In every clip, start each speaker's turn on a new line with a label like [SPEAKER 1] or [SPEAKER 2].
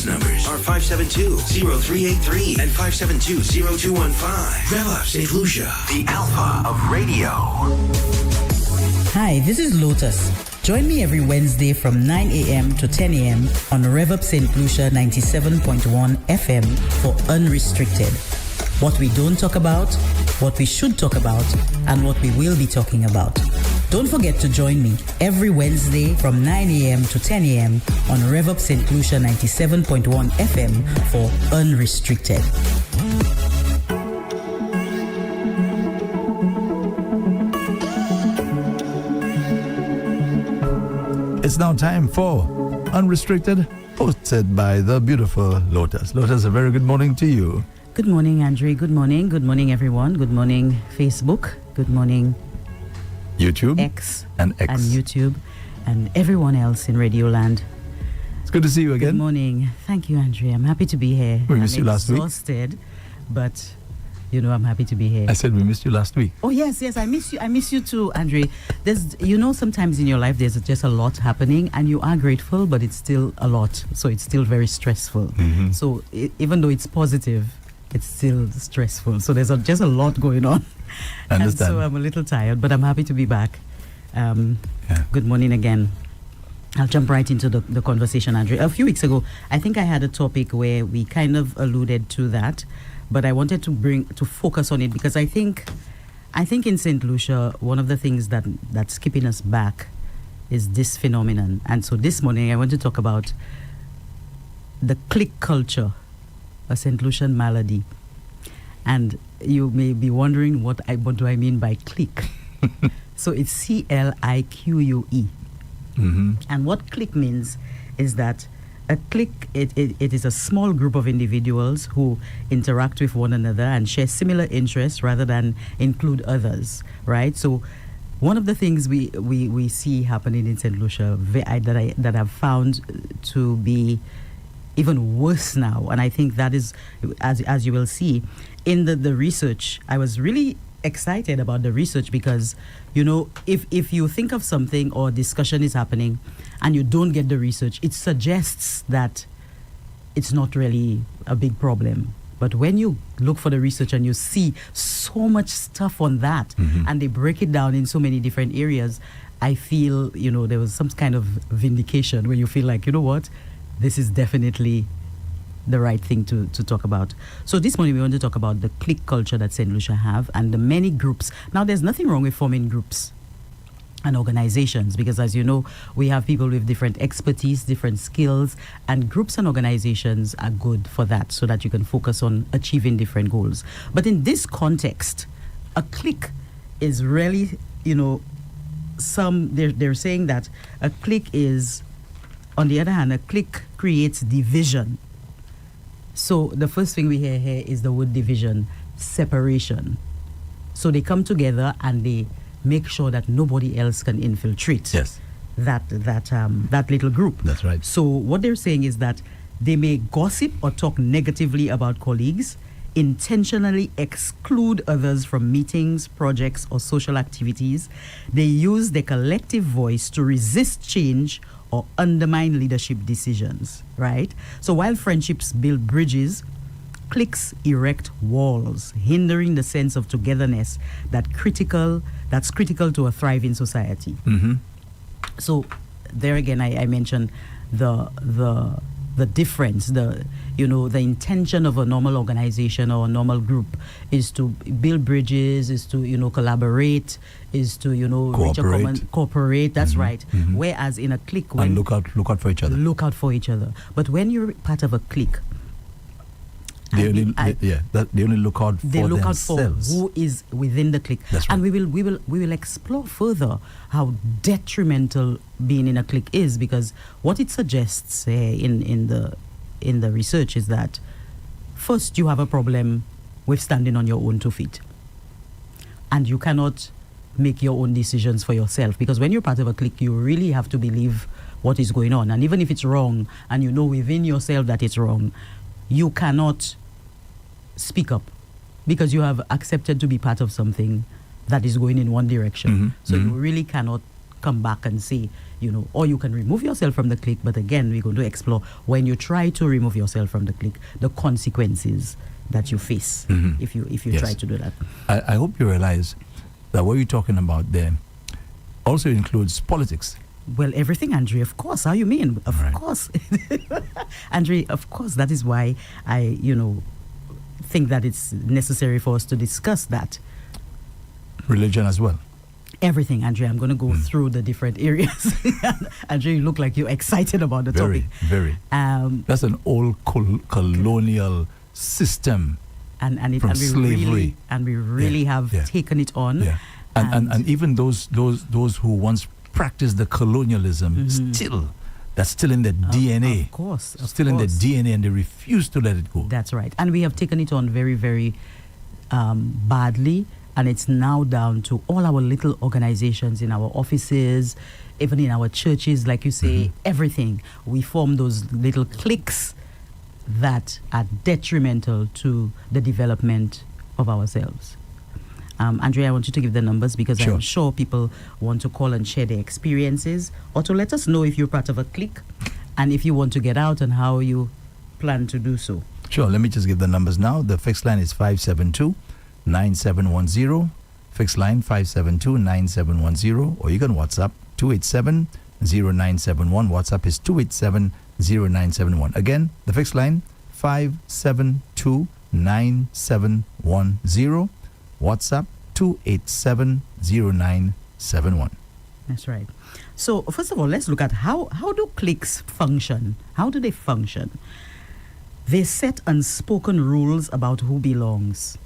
[SPEAKER 1] Those numbers are 572-0383 and 572-0215. Rev-Up St. Lucia, the alpha of radio.
[SPEAKER 2] Hi, this is Lotus. Join me every Wednesday from 9 a.m. to 10 a.m. on Rev-Up St. Lucia 97.1 FM for Unrestricted. What we don't talk about, what we should talk about, and what we will be talking about. Don't forget to join me every Wednesday from 9 a.m. to 10 a.m. on Rev-Up St. Lucia 97.1 FM for Unrestricted.
[SPEAKER 3] It's now time for Unrestricted, hosted by the beautiful Lotus. Lotus, a very good morning to you.
[SPEAKER 2] Good morning, Andre. Good morning. Good morning, everyone. Good morning, Facebook. Good morning,
[SPEAKER 3] YouTube.
[SPEAKER 2] X.
[SPEAKER 3] And
[SPEAKER 2] YouTube. And everyone else in Radio Land.
[SPEAKER 3] It's good to see you again.
[SPEAKER 2] Good morning. Thank you, Andre. I'm happy to be here.
[SPEAKER 3] We missed you last week.
[SPEAKER 2] I'm exhausted, but... I'm happy to be here.
[SPEAKER 3] I said we missed you last week.
[SPEAKER 2] Oh, yes, I miss you. I miss you too, Andre. There's, sometimes in your life there's just a lot happening and you are grateful, but it's still a lot. So it's still very stressful.
[SPEAKER 3] Mm-hmm.
[SPEAKER 2] So even though it's positive, it's still stressful. So there's just a lot going on.
[SPEAKER 3] I understand.
[SPEAKER 2] And so I'm a little tired, but I'm happy to be back. Good morning again. I'll jump right into the conversation, Andre. A few weeks ago, I think I had a topic where we kind of alluded to that. But I wanted to focus on it because I think in St. Lucia, one of the things that's keeping us back is this phenomenon. And so this morning, I want to talk about the clique culture, a St. Lucian malady. And you may be wondering what do I mean by clique? So it's CLIQUE.
[SPEAKER 3] Mm-hmm.
[SPEAKER 2] And what clique means is that a clique, it is a small group of individuals who interact with one another and share similar interests rather than include others, right? So one of the things we see happening in St. Lucia that I've found to be even worse now, and I think that is, as you will see, in the research, I was really excited about the research because, if you think of something or discussion is happening and you don't get the research, it suggests that it's not really a big problem. But when you look for the research and you see so much stuff on that,
[SPEAKER 3] mm-hmm.
[SPEAKER 2] and they break it down in so many different areas, I feel, there was some kind of vindication where you feel like, what, this is definitely the right thing to talk about. So this morning we want to talk about the clique culture that St. Lucia have and the many groups. Now there's nothing wrong with forming groups and organizations because, as you know, we have people with different expertise, different skills, and groups and organizations are good for that so that you can focus on achieving different goals. But in this context, a clique is really, they're saying that a clique is, on the other hand, a clique creates division. So the first thing we hear here is the word division, separation. So they come together and they make sure that nobody else can infiltrate that little group.
[SPEAKER 3] That's right.
[SPEAKER 2] So what they're saying is that they may gossip or talk negatively about colleagues, intentionally exclude others from meetings, projects, or social activities. They use their collective voice to resist change or undermine leadership decisions, right? So while friendships build bridges, cliques erect walls, hindering the sense of togetherness that's critical to a thriving society.
[SPEAKER 3] Mm-hmm.
[SPEAKER 2] So there again, I mentioned the difference, the intention of a normal organization or a normal group is to build bridges, is to, collaborate, is to, reach a common, cooperate. That's
[SPEAKER 3] mm-hmm.
[SPEAKER 2] right.
[SPEAKER 3] Mm-hmm.
[SPEAKER 2] Whereas in a clique,
[SPEAKER 3] and look out for each other.
[SPEAKER 2] Look out for each other. But when you're part of a clique,
[SPEAKER 3] they only look out for themselves.
[SPEAKER 2] They look out for who is within the clique.
[SPEAKER 3] That's right.
[SPEAKER 2] And we will explore further how detrimental being in a clique is, because what it suggests in the research is that first you have a problem with standing on your own 2 feet, and you cannot make your own decisions for yourself, because when you're part of a clique, you really have to believe what is going on, and even if it's wrong and you know within yourself that it's wrong, you cannot speak up because you have accepted to be part of something that is going in one direction.
[SPEAKER 3] Mm-hmm.
[SPEAKER 2] So
[SPEAKER 3] mm-hmm.
[SPEAKER 2] you really cannot come back and say, or you can remove yourself from the clique. But again, we're going to explore when you try to remove yourself from the clique, the consequences that you face if you
[SPEAKER 3] Yes.
[SPEAKER 2] try to do that.
[SPEAKER 3] I hope you realize that what you're talking about there also includes politics.
[SPEAKER 2] Well, everything, Andre, of course. How you mean? Of
[SPEAKER 3] Right.
[SPEAKER 2] course. Andre, of course. That is why I, think that it's necessary for us to discuss that.
[SPEAKER 3] Religion as well.
[SPEAKER 2] Everything, Andre. I'm going to go through the different areas. Andre, you look like you're excited about the
[SPEAKER 3] Very,
[SPEAKER 2] topic.
[SPEAKER 3] very. That's an old colonial system.
[SPEAKER 2] And
[SPEAKER 3] from
[SPEAKER 2] we
[SPEAKER 3] slavery.
[SPEAKER 2] really have
[SPEAKER 3] Yeah.
[SPEAKER 2] taken it on.
[SPEAKER 3] Yeah. And even those who once practiced the colonialism that's still in their DNA.
[SPEAKER 2] Of course.
[SPEAKER 3] Still in their DNA, and they refuse to let it go.
[SPEAKER 2] That's right. And we have taken it on very, very badly. And it's now down to all our little organizations in our offices, even in our churches, like you say, everything. We form those little cliques that are detrimental to the development of ourselves. Andrea, I want you to give the numbers because
[SPEAKER 3] Sure.
[SPEAKER 2] I'm sure people want to call and share their experiences, or to let us know if you're part of a clique and if you want to get out and how you plan to do so.
[SPEAKER 3] Sure, let me just give the numbers now. The fixed line is 572-9710. Fixed line 572-9710. Or you can WhatsApp 287-0971. WhatsApp is 287-0971. Again, the fixed line 572-9710. WhatsApp 287-0971.
[SPEAKER 2] That's right. So first of all, let's look at how do cliques function? How do they function? They set unspoken rules about who belongs,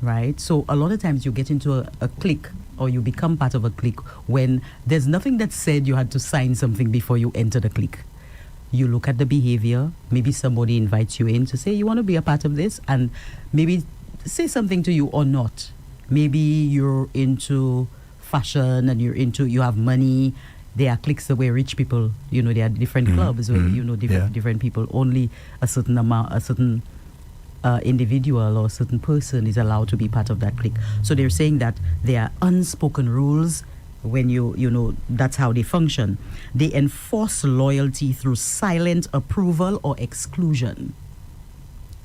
[SPEAKER 2] right? So a lot of times you get into a clique, or you become part of a clique when there's nothing that said you had to sign something before you enter the clique. You look at the behavior. Maybe somebody invites you in to say, you want to be a part of this, and maybe say something to you or not. Maybe you're into fashion and you have money. There are cliques where rich people, there are different clubs where, different people. Only a certain amount, a certain individual or a certain person is allowed to be part of that clique. So they're saying that there are unspoken rules when that's how they function. They enforce loyalty through silent approval or exclusion.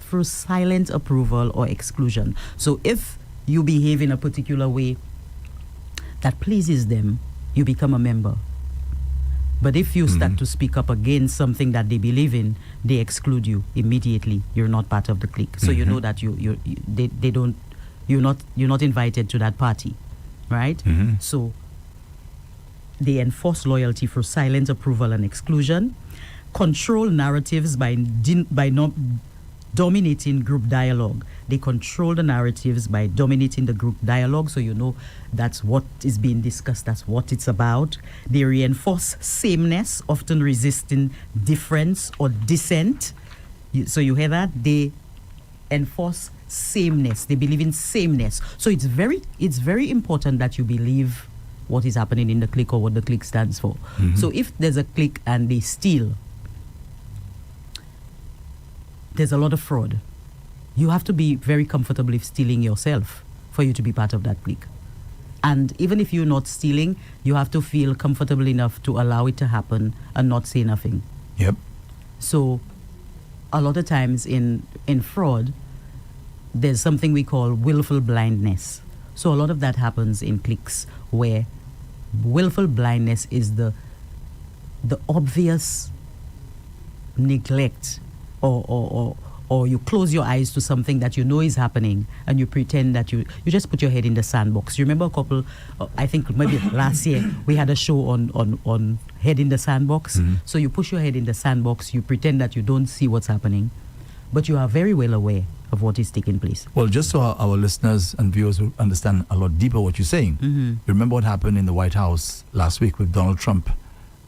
[SPEAKER 2] Through silent approval or exclusion. So if you behave in a particular way that pleases them, you become a member. But if you start to speak up against something that they believe in, they exclude you immediately. You're not part of the clique. So you know that you're not invited to that party, right? So they enforce loyalty through silent approval and exclusion, control narratives by not dominating group dialogue. They control the narratives by dominating the group dialogue, so that's what is being discussed, that's what it's about. They reinforce sameness, often resisting difference or dissent. So you hear that? They enforce sameness. They believe in sameness. So it's very important that you believe what is happening in the clique or what the clique stands for. So if there's a clique and they steal, there's a lot of fraud. You have to be very comfortable if stealing yourself for you to be part of that clique. And even if you're not stealing, you have to feel comfortable enough to allow it to happen and not say nothing.
[SPEAKER 3] Yep.
[SPEAKER 2] So a lot of times in fraud, there's something we call willful blindness. So a lot of that happens in cliques where willful blindness is the obvious neglect or you close your eyes to something that is happening and you pretend that you just put your head in the sandbox. You remember a couple, I think maybe last year, we had a show on head in the sandbox. So you push your head in the sandbox, you pretend that you don't see what's happening, but you are very well aware of what is taking place.
[SPEAKER 3] Well, just so our listeners and viewers will understand a lot deeper what you're saying, you remember what happened in the White House last week with Donald Trump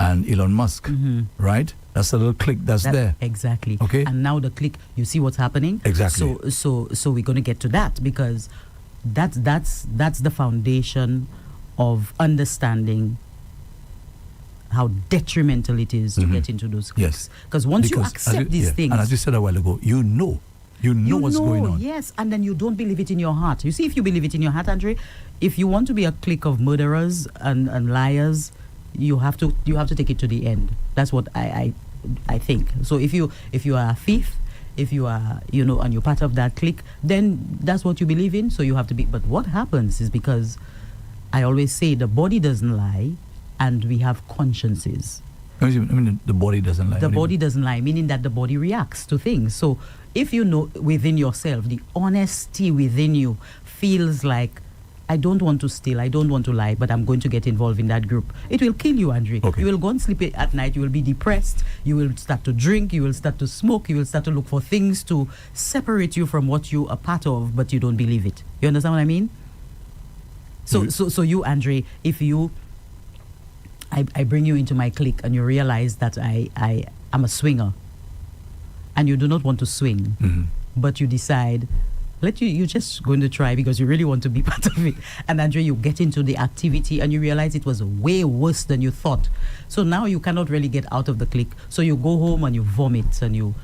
[SPEAKER 3] and Elon Musk, right? That's a little clique that's there.
[SPEAKER 2] Exactly.
[SPEAKER 3] Okay.
[SPEAKER 2] And now the clique, you see what's happening?
[SPEAKER 3] Exactly.
[SPEAKER 2] So we're going to get to that because that's the foundation of understanding how detrimental it is to get into those cliques. Because once you accept these things,
[SPEAKER 3] and as you said a while ago, you know what's going on.
[SPEAKER 2] Yes, and then you don't believe it in your heart. You see, if you believe it in your heart, Andre, if you want to be a clique of murderers and liars, you have to take it to the end. That's what I think. So if you are a thief, if you are, and you're part of that clique, then that's what you believe in, so you have to be. But what happens is, because I always say the body doesn't lie, and we have consciences.
[SPEAKER 3] I mean, the body doesn't lie.
[SPEAKER 2] The body doesn't lie, meaning that the body reacts to things. So if you know within yourself, the honesty within you feels like, I don't want to steal, I don't want to lie, but I'm going to get involved in that group, it will kill you, Andre.
[SPEAKER 3] Okay.
[SPEAKER 2] You will go and sleep at night, you will be depressed, you will start to drink, you will start to smoke, you will start to look for things to separate you from what you are part of, but you don't believe it. You understand what I mean? So you, Andre, if you... I bring you into my clique and you realize that I am a swinger and you do not want to swing, but you decide, you're just going to try because you really want to be part of it. And Andre, you get into the activity and you realize it was way worse than you thought. So now you cannot really get out of the clique. So you go home and you vomit and you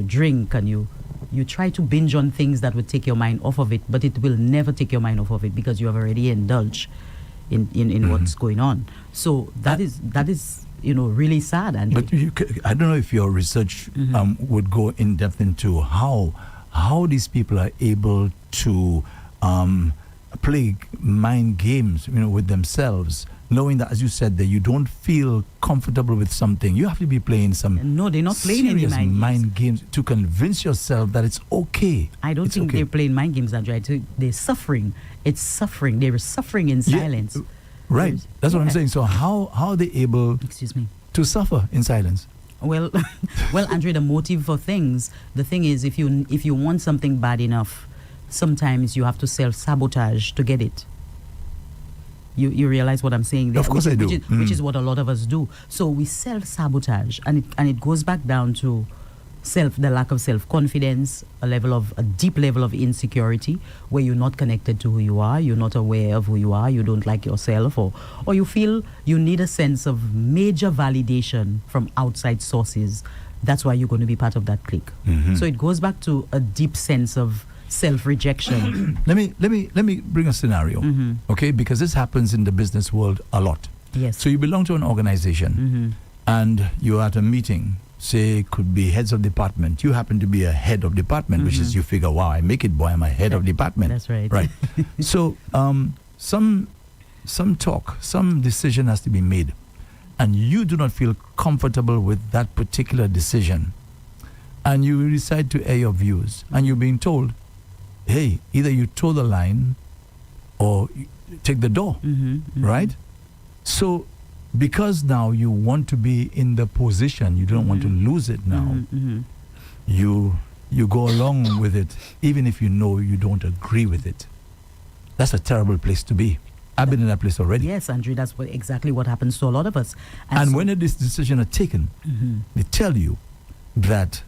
[SPEAKER 2] drink and you try to binge on things that would take your mind off of it, but it will never take your mind off of it because you have already indulged in what's going on. So that is really sad. And
[SPEAKER 3] but I don't know if your research would go in depth into how these people are able to play mind games, with themselves, knowing that, as you said, that you don't feel comfortable with something. You have to be playing some
[SPEAKER 2] no, they're not playing any
[SPEAKER 3] mind games to convince yourself that it's okay.
[SPEAKER 2] I don't think they're playing mind games, Andrea. They're suffering. It's suffering. They're suffering in silence.
[SPEAKER 3] Right. That's what I'm saying. So how are they able to suffer in silence?
[SPEAKER 2] Well, Andre, the motive for things, the thing is, if you want something bad enough, sometimes you have to self-sabotage to get it. You realize what I'm saying?
[SPEAKER 3] Of course I do.
[SPEAKER 2] Which is what a lot of us do. So we self-sabotage, and it goes back down to the lack of self-confidence, a deep level of insecurity, where you're not connected to who you are, you're not aware of who you are, you don't like yourself, or you feel you need a sense of major validation from outside sources. That's why you're going to be part of that clique. So it goes back to a deep sense of self-rejection.
[SPEAKER 3] Let me bring a scenario, okay? Because this happens in the business world a lot.
[SPEAKER 2] Yes.
[SPEAKER 3] So you belong to an organization, and you're at a meeting. Say, could be heads of department. You happen to be a head of department, which is, you figure, wow, I make it, boy, I'm a head of department.
[SPEAKER 2] That's right.
[SPEAKER 3] Right. So some talk, some decision has to be made, and you do not feel comfortable with that particular decision, and you decide to air your views, and you're being told, hey, either you toe the line or you take the door, right? So because now you want to be in the position, you don't want to lose it now, you go along with it, even if you know you don't agree with it. That's a terrible place to be. I've been in that place already.
[SPEAKER 2] Yes, Andrew, that's exactly what happens to a lot of us.
[SPEAKER 3] And when this decision is taken, they tell you that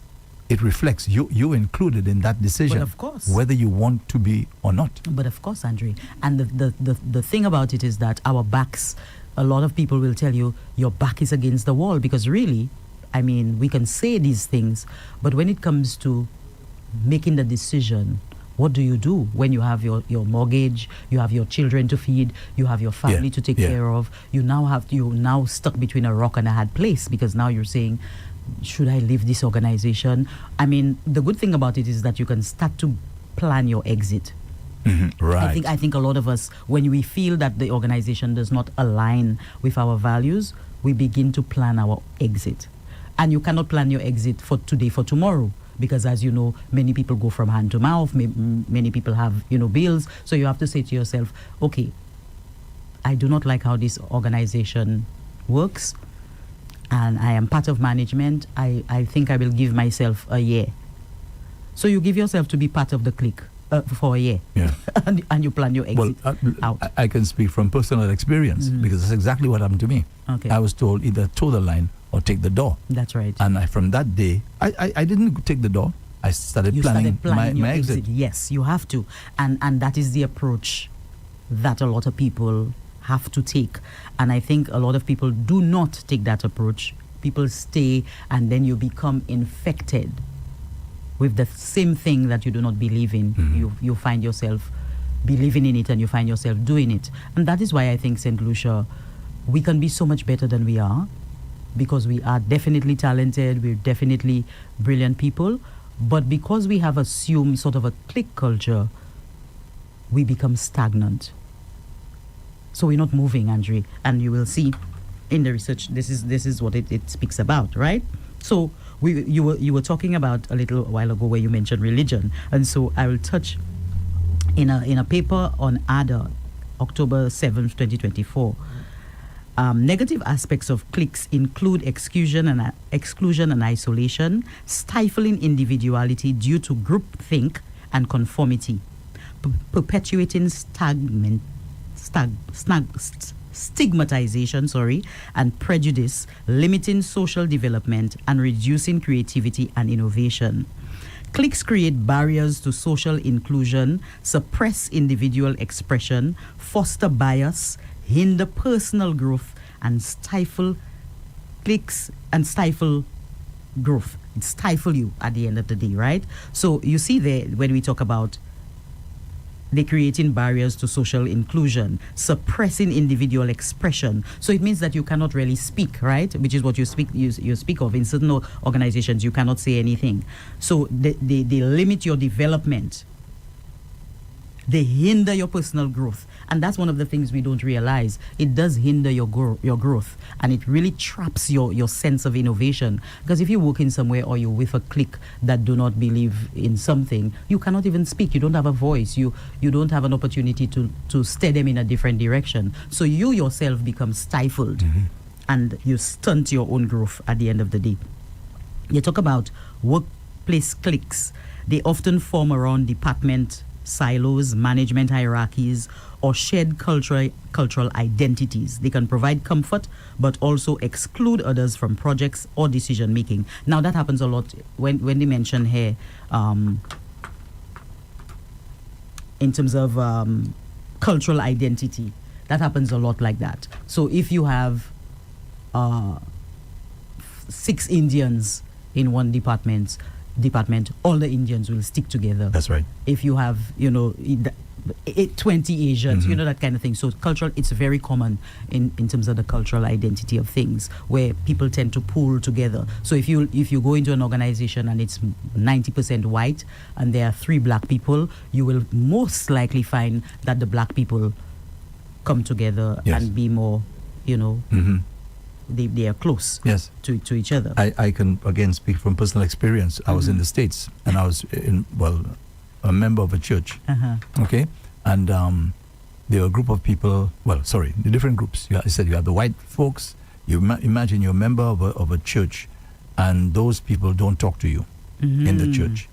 [SPEAKER 3] it reflects you included in that decision.
[SPEAKER 2] But of course.
[SPEAKER 3] Whether you want to be or not.
[SPEAKER 2] But of course, Andre. And the thing about it is that our backs, a lot of people will tell you your back is against the wall, because really, I mean, we can say these things, but when it comes to making the decision, what do you do when you have your mortgage, you have your children to feed, you have your family to take care of, you're now stuck between a rock and a hard place, because now you're saying, should I leave this organization? I mean, the good thing about it is that you can start to plan your exit.
[SPEAKER 3] Right.
[SPEAKER 2] I think a lot of us, when we feel that the organization does not align with our values, we begin to plan our exit. And you cannot plan your exit for today, for tomorrow, because as you know, many people go from hand to mouth, many people have, bills. So you have to say to yourself, okay, I do not like how this organization works, and I am part of management. I think I will give myself a year. So you give yourself to be part of the clique for a year.
[SPEAKER 3] Yeah.
[SPEAKER 2] and you plan your exit out.
[SPEAKER 3] I can speak from personal experience, because that's exactly what happened to me.
[SPEAKER 2] Okay.
[SPEAKER 3] I was told either toe the line or take the door.
[SPEAKER 2] That's right.
[SPEAKER 3] And from that day, I didn't take the door. I started planning my exit.
[SPEAKER 2] Yes, you have to. And that is the approach that a lot of people have to take. And I think a lot of people do not take that approach. People stay, and then you become infected with the same thing that you do not believe in. You find yourself believing in it, and you find yourself doing it. And that is why I think St. Lucia we can be so much better than we are, because we are definitely talented, we're definitely brilliant people, but because we have assumed sort of a clique culture, we become stagnant. So we're not moving, Andre, and you will see in the research this is what it speaks about, right? So you were talking about a little while ago where you mentioned religion, and so I will touch in a paper on ADA, October 7th, 2024. Negative aspects of cliques include exclusion and isolation, stifling individuality due to groupthink and conformity, perpetuating stigmatization, and prejudice, limiting social development and reducing creativity and innovation. Cliques create barriers to social inclusion, suppress individual expression, foster bias, hinder personal growth, and stifle growth. It stifle you at the end of the day, right? So you see there, when we talk about they're creating barriers to social inclusion, suppressing individual expression. So it means that you cannot really speak, right? Which is what you speak of. In certain organizations, you cannot say anything. So they limit your development. They hinder your personal growth. And that's one of the things we don't realize. It does hinder your growth. And it really traps your sense of innovation. Because if you work in somewhere or you're with a clique that do not believe in something, you cannot even speak. You don't have a voice. You don't have an opportunity to steer them in a different direction. So you yourself become stifled. Mm-hmm. And you stunt your own growth at the end of the day. You talk about workplace cliques. They often form around department silos, management hierarchies, or shared cultural identities. They can provide comfort, but also exclude others from projects or decision making. Now that happens a lot when they mention here, in terms of cultural identity. That happens a lot like that. So if you have 6 Indians in one department, all the Indians will stick together.
[SPEAKER 3] That's right.
[SPEAKER 2] If you have, 20 Asians,
[SPEAKER 3] Mm-hmm.
[SPEAKER 2] that kind of thing. So cultural, it's very common in terms of the cultural identity of things, where people tend to pool together. So if you go into an organization and it's 90% white and there are 3 black people, you will most likely find that the black people come together. Yes. And be more, mm-hmm. They are close.
[SPEAKER 3] Yes.
[SPEAKER 2] to each other.
[SPEAKER 3] I can again speak from personal experience. I was in the States and I was a member of a church.
[SPEAKER 2] Uh-huh.
[SPEAKER 3] Okay, and there were a group of people. The different groups. I said you have the white folks. You imagine you're a member of a church, and those people don't talk to you in the church.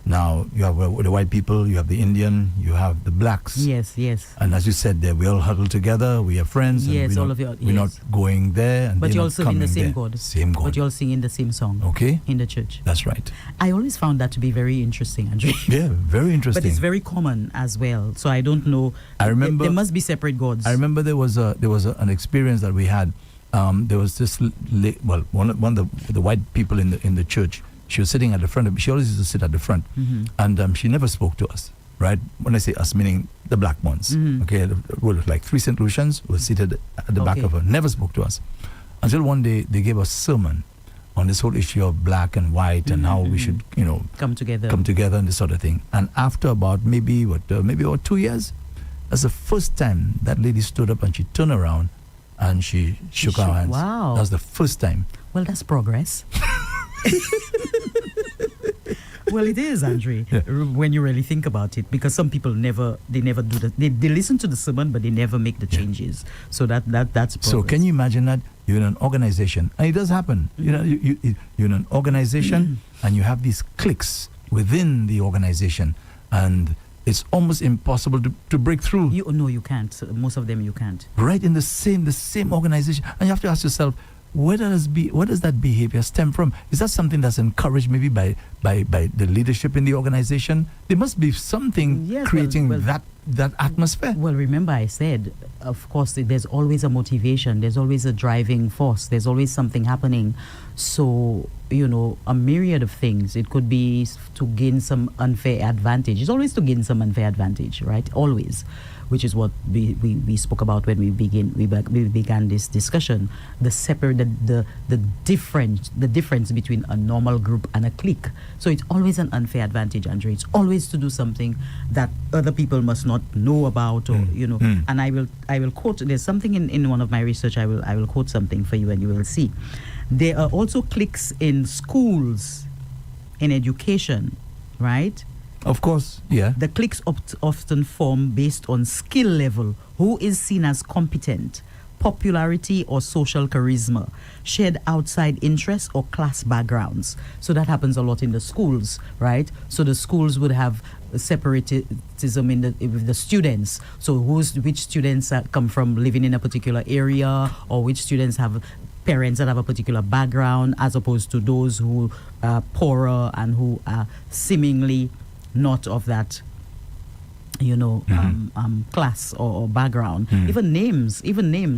[SPEAKER 3] Now you have the white people, you have the Indian, you have the blacks.
[SPEAKER 2] Yes.
[SPEAKER 3] And as you said, there we all huddle together. We are friends.
[SPEAKER 2] Yes,
[SPEAKER 3] and
[SPEAKER 2] all of you.
[SPEAKER 3] We're not going there. And
[SPEAKER 2] but you're
[SPEAKER 3] not
[SPEAKER 2] also in the same God.
[SPEAKER 3] Same God.
[SPEAKER 2] But you're all singing the same song.
[SPEAKER 3] Okay.
[SPEAKER 2] In the church.
[SPEAKER 3] That's right.
[SPEAKER 2] I always found that to be very interesting, Andre.
[SPEAKER 3] Yeah, very interesting.
[SPEAKER 2] But it's very common as well. So I don't know.
[SPEAKER 3] I remember
[SPEAKER 2] there must be separate gods.
[SPEAKER 3] I remember there was an experience that we had. There was this one of the white people in the church. She was sitting at the front. She always used to sit at the front, and she never spoke to us. Right? When I say us, meaning the black ones. Mm-hmm. Okay, like 3 St. Lucians were seated at the back of her. Never spoke to us until one day they gave a sermon on this whole issue of black and white and how we should,
[SPEAKER 2] come together
[SPEAKER 3] and this sort of thing. And after about maybe about 2 years, that's the first time that lady stood up and she turned around and she shook our hands.
[SPEAKER 2] Wow,
[SPEAKER 3] that was the first time.
[SPEAKER 2] Well, that's progress. Well, it is, Andre, when you really think about it, because some people never do that. They listen to the sermon, but they never make the changes. So that's progress.
[SPEAKER 3] So can you imagine that you're in an organization, and it does happen. Mm-hmm. You're in an organization, and you have these cliques within the organization, and it's almost impossible to break through.
[SPEAKER 2] You can't. Most of them you can't.
[SPEAKER 3] Right in the same organization, and you have to ask yourself, where does that behavior stem from? Is that something that's encouraged maybe by the leadership in the organization? There must be something creating that atmosphere.
[SPEAKER 2] Well, remember I said, of course, there's always a motivation. There's always a driving force. There's always something happening. So a myriad of things. It could be to gain some unfair advantage. It's always to gain some unfair advantage, right? Always, which is what we spoke about when we began this discussion. The difference between a normal group and a clique. So it's always an unfair advantage, Andre. It's always to do something that other people must not know about, or And I will quote. There's something in one of my research. I will quote something for you, and you will see. There are also cliques in schools, in education, right?
[SPEAKER 3] Of course, yeah.
[SPEAKER 2] The cliques often form based on skill level, who is seen as competent, popularity or social charisma, shared outside interests or class backgrounds. So that happens a lot in the schools, right? So the schools would have separatism with the students. So which students come from living in a particular area, or which students have parents that have a particular background, as opposed to those who are poorer and who are seemingly not of that class or background. Even names.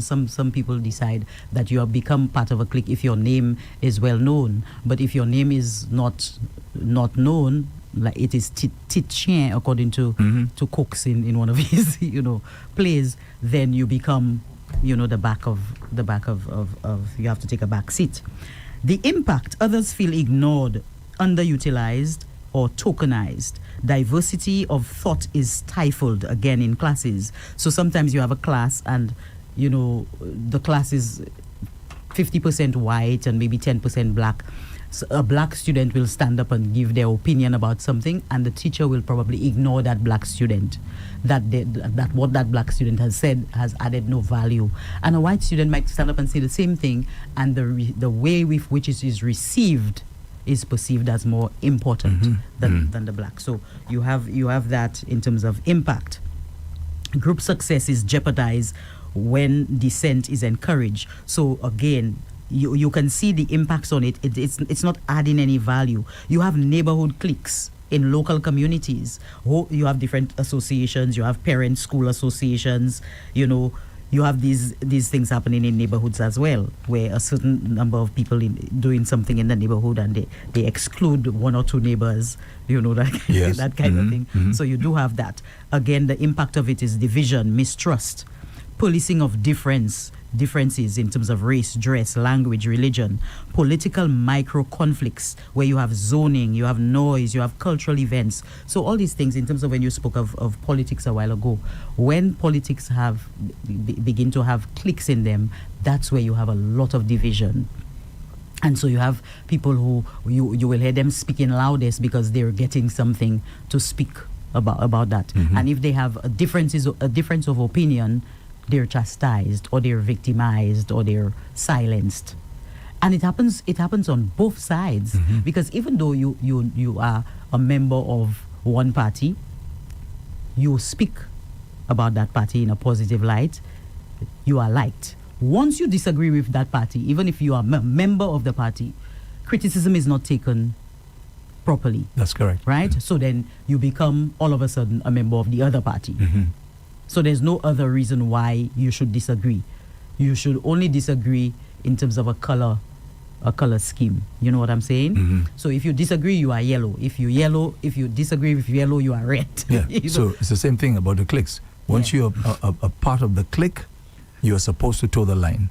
[SPEAKER 2] Some people decide that you have become part of a clique if your name is well known. But if your name is not known, like it is Titien, according to Cooks in one of his plays, then you become the back of you have to take a back seat. The impact: others feel ignored, underutilized, or tokenized. Diversity of thought is stifled, again, in classes. So sometimes you have a class and the class is 50% white and maybe 10% black. So a black student will stand up and give their opinion about something, and the teacher will probably ignore that black student. That what that black student has said has added no value. And a white student might stand up and say the same thing, and the way with which it is received is perceived as more important than the black. So you have that in terms of impact. Group success is jeopardized when dissent is encouraged. So again, you can see the impacts on it. It's not adding any value. You have neighborhood cliques in local communities. You have different associations. You have parent school associations. You have these things happening in neighborhoods as well, where a certain number of people doing something in the neighborhood, and they exclude one or two neighbors, that kind of thing. So you do have that. Again, the impact of it is division, mistrust, policing of differences in terms of race, dress, language, religion, political micro conflicts where you have zoning, you have noise, you have cultural events. So all these things, in terms of when you spoke of politics a while ago, when politics begin to have cliques in them, that's where you have a lot of division. And so you have people who you will hear them speaking loudest because they're getting something to speak about that. And if they have a difference of opinion, they're chastised, or they're victimized, or they're silenced. And it happens on both sides, because even though you are a member of one party, you speak about that party in a positive light, you are liked. Once you disagree with that party, even if you are a member of the party, criticism is not taken properly.
[SPEAKER 3] That's correct.
[SPEAKER 2] Right? So then you become all of a sudden a member of the other party. So there's no other reason why you should disagree. You should only disagree in terms of a color scheme. You know what I'm saying? So if you disagree, you are yellow. If you disagree with yellow, you are red.
[SPEAKER 3] Yeah. So it's the same thing about the cliques. Once you're a part of the clique, you're supposed to toe the line.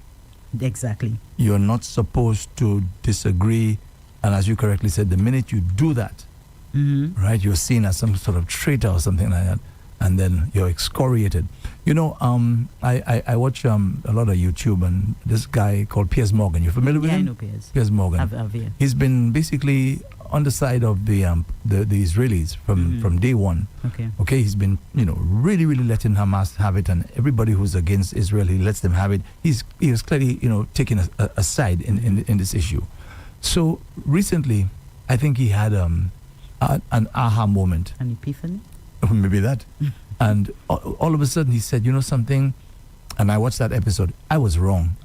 [SPEAKER 2] Exactly.
[SPEAKER 3] You're not supposed to disagree. And as you correctly said, the minute you do that, right, you're seen as some sort of traitor or something like that. And then you're excoriated. I watch a lot of YouTube, and this guy called Piers Morgan. You familiar with him?
[SPEAKER 2] Yeah, I know Piers.
[SPEAKER 3] Piers Morgan.
[SPEAKER 2] I've
[SPEAKER 3] He's been basically on the side of the Israelis from day one. Okay. He's been really letting Hamas have it, and everybody who's against Israel, he lets them have it. He was clearly taking a side in this issue. So recently, I think he had an aha moment.
[SPEAKER 2] An epiphany.
[SPEAKER 3] Maybe that. And all of a sudden he said, something, and I watched that episode. I was wrong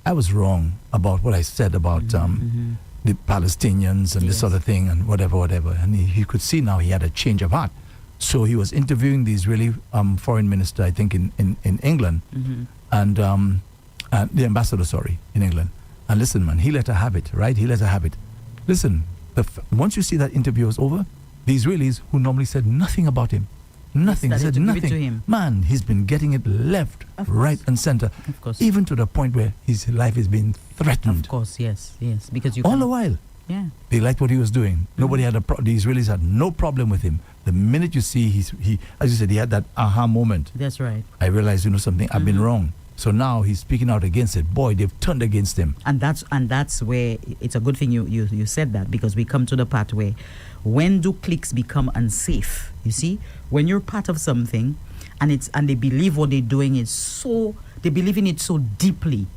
[SPEAKER 3] about what I said about the Palestinians and this sort of thing and whatever. And he could see now he had a change of heart. So he was interviewing the Israeli foreign minister, I think, in England, and the ambassador, in England. And listen, man, he let her have it, right? He let her have it. Listen, once you see that interview was over, the Israelis who normally said nothing about him, nothing,
[SPEAKER 2] They
[SPEAKER 3] said
[SPEAKER 2] started to give it to
[SPEAKER 3] nothing.
[SPEAKER 2] him.
[SPEAKER 3] Man, he's been getting it left,
[SPEAKER 2] Of
[SPEAKER 3] right,
[SPEAKER 2] course.
[SPEAKER 3] and center,
[SPEAKER 2] Of course.
[SPEAKER 3] even to the point where his life is being threatened.
[SPEAKER 2] Of course, yes, because you
[SPEAKER 3] All
[SPEAKER 2] can-
[SPEAKER 3] the while,
[SPEAKER 2] yeah.
[SPEAKER 3] they liked what he was doing. Nobody had the Israelis had no problem with him. The minute you see he, as you said, he had that aha moment.
[SPEAKER 2] That's right.
[SPEAKER 3] I realized, something, I've been wrong. So now he's speaking out against it. Boy, they've turned against him.
[SPEAKER 2] And that's where it's a good thing you said that, because we come to the part where when do cliques become unsafe? You see, when you're part of something and they believe what they're doing is they believe in it so deeply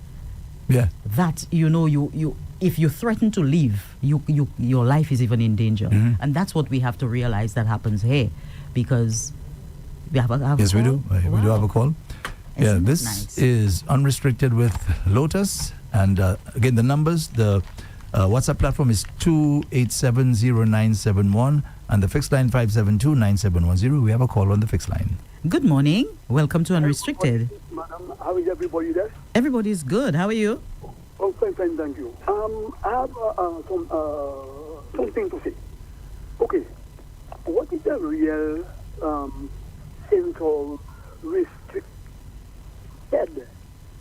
[SPEAKER 3] Yeah.
[SPEAKER 2] that you if you threaten to leave, your life is even in danger. And that's what we have to realize that happens here, because we have a
[SPEAKER 3] Yes, we
[SPEAKER 2] call?
[SPEAKER 3] do. We do have a call. Yeah,
[SPEAKER 2] Isn't it
[SPEAKER 3] this
[SPEAKER 2] nice?
[SPEAKER 3] is Unrestricted with Lotus. And again, the numbers, the WhatsApp platform is 2870971 and the fixed line 5729710. We have a call on the fixed line.
[SPEAKER 2] Good morning. Welcome to Unrestricted.
[SPEAKER 4] Madam, how is everybody there?
[SPEAKER 2] Everybody's good. How are you?
[SPEAKER 4] Oh, fine, thank you. I have something to say. Okay, what is the real sense of restricted?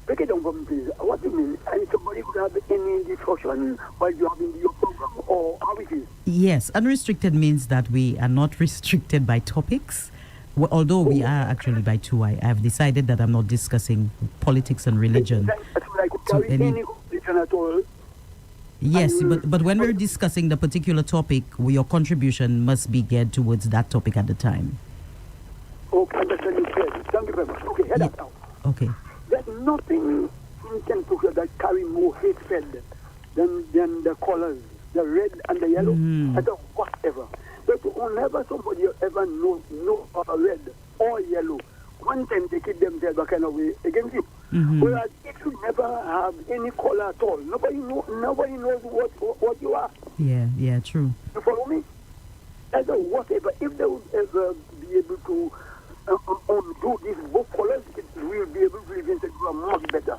[SPEAKER 4] Break it down for me, please. What do you mean? And somebody could have any discussion while you have in your program, or how it is?
[SPEAKER 2] Yes, unrestricted means that we are not restricted by topics. Although we are actually by two. I have decided that I'm not discussing politics and religion.
[SPEAKER 4] So I could
[SPEAKER 2] to
[SPEAKER 4] carry
[SPEAKER 2] any-
[SPEAKER 4] any conversation at all.
[SPEAKER 2] Yes,
[SPEAKER 4] And-
[SPEAKER 2] but when we're discussing the particular topic, your contribution must be geared towards that topic at the time.
[SPEAKER 4] Okay, understand you clear. Thank you very much. Okay, head
[SPEAKER 2] Yeah.
[SPEAKER 4] up now.
[SPEAKER 2] Okay.
[SPEAKER 4] There's nothing in Kentucky that carry more hatred than the colors, the red and the yellow, and the whatever. But whenever somebody ever know red or yellow, one time they keep themselves a kind of way against you. Whereas if you never have any color at all, nobody knows what you are.
[SPEAKER 2] Yeah, true.
[SPEAKER 4] You follow me? As a whatever, if they would ever be able to undo these both colors, it will be able to even take you much better.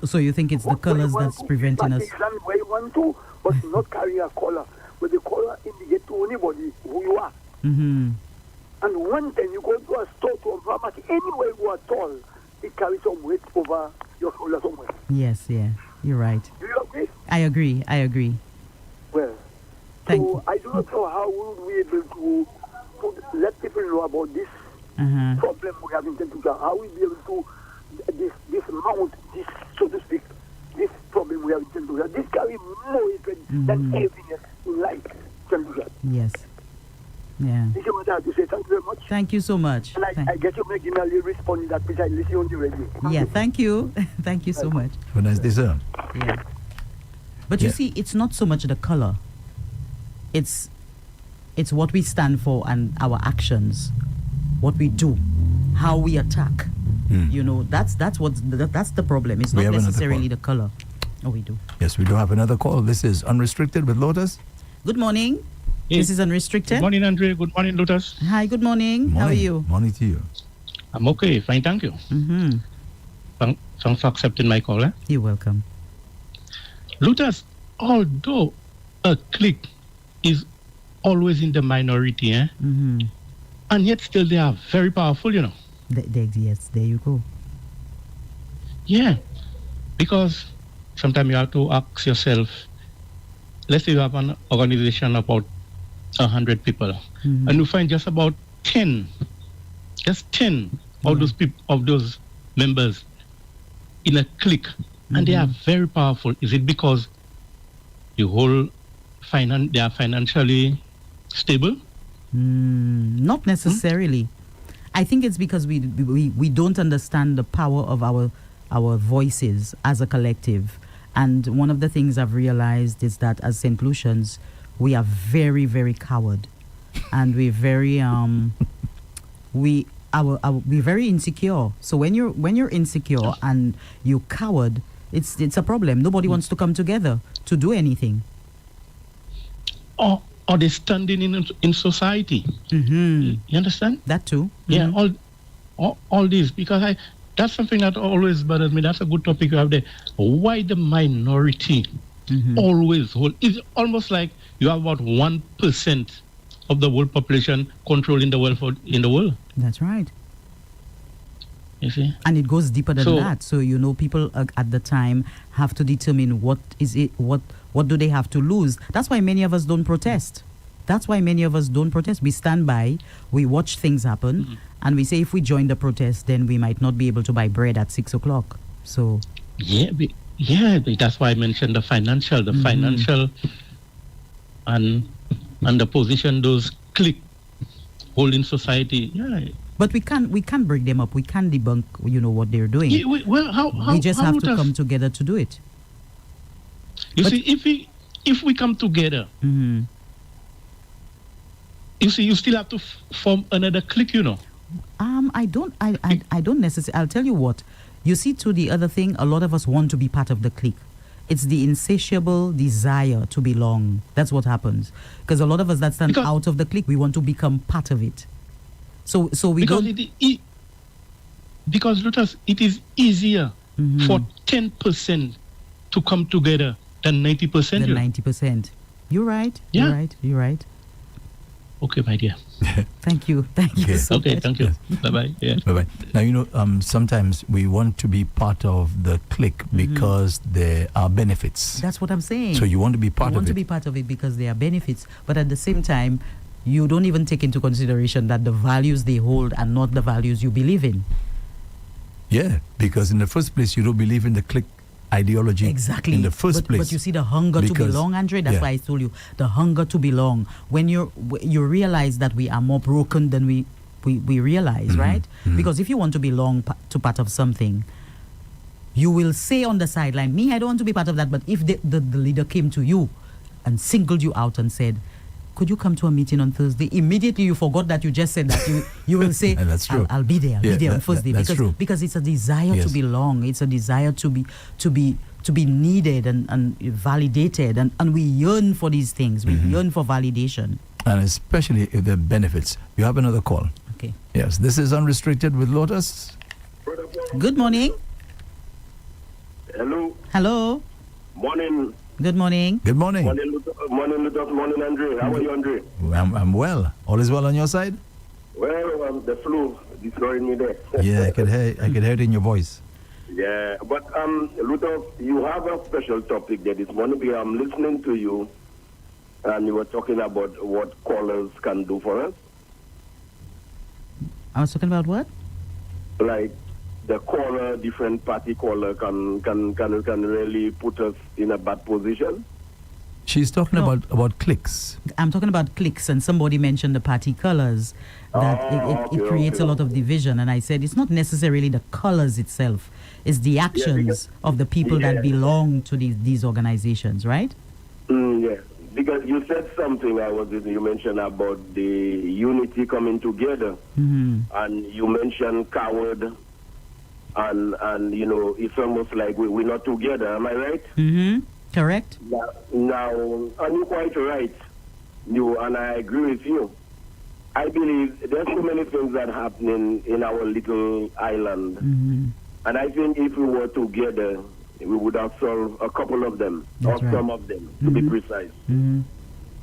[SPEAKER 2] So you think it's the colors that's preventing us?
[SPEAKER 4] Understand where you want to, but not carry a color. But the color indicate to anybody who you are.
[SPEAKER 2] Mm-hmm.
[SPEAKER 4] And one time you go to a store, to a pharmacy, anywhere you are tall, it carries some weight over your shoulder somewhere.
[SPEAKER 2] Yes, yeah, you're right.
[SPEAKER 4] Do you agree?
[SPEAKER 2] I agree.
[SPEAKER 4] Well,
[SPEAKER 2] Thank
[SPEAKER 4] so
[SPEAKER 2] you.
[SPEAKER 4] I do not know how would we able to let people know about this problem we have in Kentucky. How we be able to dismount this, so to speak, this problem we have in Kentucky. This carry more hatred than everything else in life. Kentucky.
[SPEAKER 2] Yes. Yeah.
[SPEAKER 4] This is what I have to say. Thank you very much.
[SPEAKER 2] Thank you so much.
[SPEAKER 4] And I guess you making a little response that which I listen on the radio.
[SPEAKER 2] Yeah, thank you. Thank you so much.
[SPEAKER 3] Have a nice day, sir.
[SPEAKER 2] Yeah. But you
[SPEAKER 3] Yeah.
[SPEAKER 2] see, it's not so much the color. It's what we stand for and our actions, what we do, how we attack. That's the problem. It's
[SPEAKER 3] We
[SPEAKER 2] not
[SPEAKER 3] have another
[SPEAKER 2] necessarily
[SPEAKER 3] call.
[SPEAKER 2] the color. Oh, we do.
[SPEAKER 3] Yes, we do have another call. This is Unrestricted with Lotus.
[SPEAKER 2] Good morning.
[SPEAKER 5] Hey.
[SPEAKER 2] This is Unrestricted.
[SPEAKER 5] Good morning, Andre. Good morning, Lotus.
[SPEAKER 2] Hi, good morning. How are
[SPEAKER 3] Morning.
[SPEAKER 2] you?
[SPEAKER 3] Morning to you.
[SPEAKER 5] I'm okay. Fine, thank you.
[SPEAKER 2] Mm-hmm.
[SPEAKER 5] Thanks for accepting my call.
[SPEAKER 2] You're welcome.
[SPEAKER 5] Lotus, although a clique is always in the minority,
[SPEAKER 2] Mm-hmm.
[SPEAKER 5] and yet still they are very powerful,
[SPEAKER 2] Yes, there you go.
[SPEAKER 5] Yeah, because sometimes you have to ask yourself, let's say you have an organization about 100 people, and you find just about 10 of those people, of those members in a clique, and they are very powerful. Is it because the whole they are financially stable?
[SPEAKER 2] Not necessarily. I think it's because we don't understand the power of our voices as a collective. And one of the things I've realized is that as St. Lucians, we are very, very coward, and we're very we're very insecure. So when you're insecure and you coward, it's a problem. Nobody wants to come together to do anything.
[SPEAKER 5] Or they standing in society.
[SPEAKER 2] Mm-hmm.
[SPEAKER 5] You understand?
[SPEAKER 2] That too.
[SPEAKER 5] Yeah, all this, because that's something that always bothers me. That's a good topic you have there. Why the minority always hold. It's almost like you have about 1% of the world population controlling the world in the world.
[SPEAKER 2] That's right.
[SPEAKER 5] You see?
[SPEAKER 2] And it goes deeper than that. So, you know, people at the time have to determine what do they have to lose. That's why many of us don't protest. We stand by, we watch things happen, and we say if we join the protest, then we might not be able to buy bread at 6 o'clock. So
[SPEAKER 5] that's why I mentioned the financial and the position those clique hold in society. Yeah.
[SPEAKER 2] But we can't break them up. We can't debunk, you know, what they're doing.
[SPEAKER 5] Yeah, we just
[SPEAKER 2] have to come together to do it.
[SPEAKER 5] You see, if we come together, you see, you still have to form another clique, you know.
[SPEAKER 2] I don't necessarily. I'll tell you what. You see, to the other thing, a lot of us want to be part of the clique. It's the insatiable desire to belong. That's what happens. Because a lot of us that stand out of the clique, we want to become part of it. So we don't.
[SPEAKER 5] Because Lotus, it is easier for 10% to come together than 90%.
[SPEAKER 2] 90%. You're right.
[SPEAKER 5] Yeah.
[SPEAKER 2] You're right.
[SPEAKER 5] Okay, my dear.
[SPEAKER 2] Thank you. Thank you so much.
[SPEAKER 5] Thank you. Bye-bye. Yeah.
[SPEAKER 3] Bye-bye. Now, you know, sometimes we want to be part of the clique because there are benefits.
[SPEAKER 2] That's what I'm saying.
[SPEAKER 3] So you want to be part of it.
[SPEAKER 2] You want to be part of it because there are benefits. But at the same time, you don't even take into consideration that the values they hold are not the values you believe in.
[SPEAKER 3] Yeah, because in the first place, you don't believe in the clique ideology.
[SPEAKER 2] Exactly.
[SPEAKER 3] In the first place.
[SPEAKER 2] But you see the hunger to belong, Andre, that's why I told you, the hunger to belong. When you realize that we are more broken than we realize, right? Because if you want to belong to part of something, you will say on the sideline, me, I don't want to be part of that. But if the leader came to you and singled you out and said, could you come to a meeting on Thursday? Immediately you forgot that you just said that. You will say,
[SPEAKER 3] and that's true.
[SPEAKER 2] I'll be there. I'll be there on Thursday.
[SPEAKER 3] That's true.
[SPEAKER 2] Because it's a desire to belong. It's a desire to be needed and validated. And we yearn for these things. We yearn for validation.
[SPEAKER 3] And especially if there are benefits. You have another call.
[SPEAKER 2] Okay.
[SPEAKER 3] Yes, this is Unrestricted with Lotus.
[SPEAKER 2] Good morning.
[SPEAKER 6] Hello.
[SPEAKER 2] Morning. Good morning.
[SPEAKER 3] Good morning.
[SPEAKER 6] Morning, Lotus. Morning, Andre. How are you, Andre?
[SPEAKER 3] I'm well. All is well on your side?
[SPEAKER 6] Well, the flu destroying me there.
[SPEAKER 3] Yeah, I could hear it in your voice.
[SPEAKER 6] Yeah, but Lotus, you have a special topic there this morning. I'm listening to you, and you were talking about what callers can do for us.
[SPEAKER 2] I was talking about what?
[SPEAKER 6] Like the caller, different party caller can really put us in a bad position.
[SPEAKER 3] She's talking about cliques.
[SPEAKER 2] I'm talking about cliques, and somebody mentioned the party colors, that it creates a lot of division. And I said it's not necessarily the colors itself, it's the actions of the people that belong to these organizations, right?
[SPEAKER 6] Yeah, because you said something, you mentioned about the unity coming together, and you mentioned coward, and you know, it's almost like we're not together. Am I right?
[SPEAKER 2] Correct.
[SPEAKER 6] Now, and you're quite right. And I agree with you. I believe there's so many things that happen in our little island. And I think if we were together, we would have solved a couple of them, some of them, to be precise.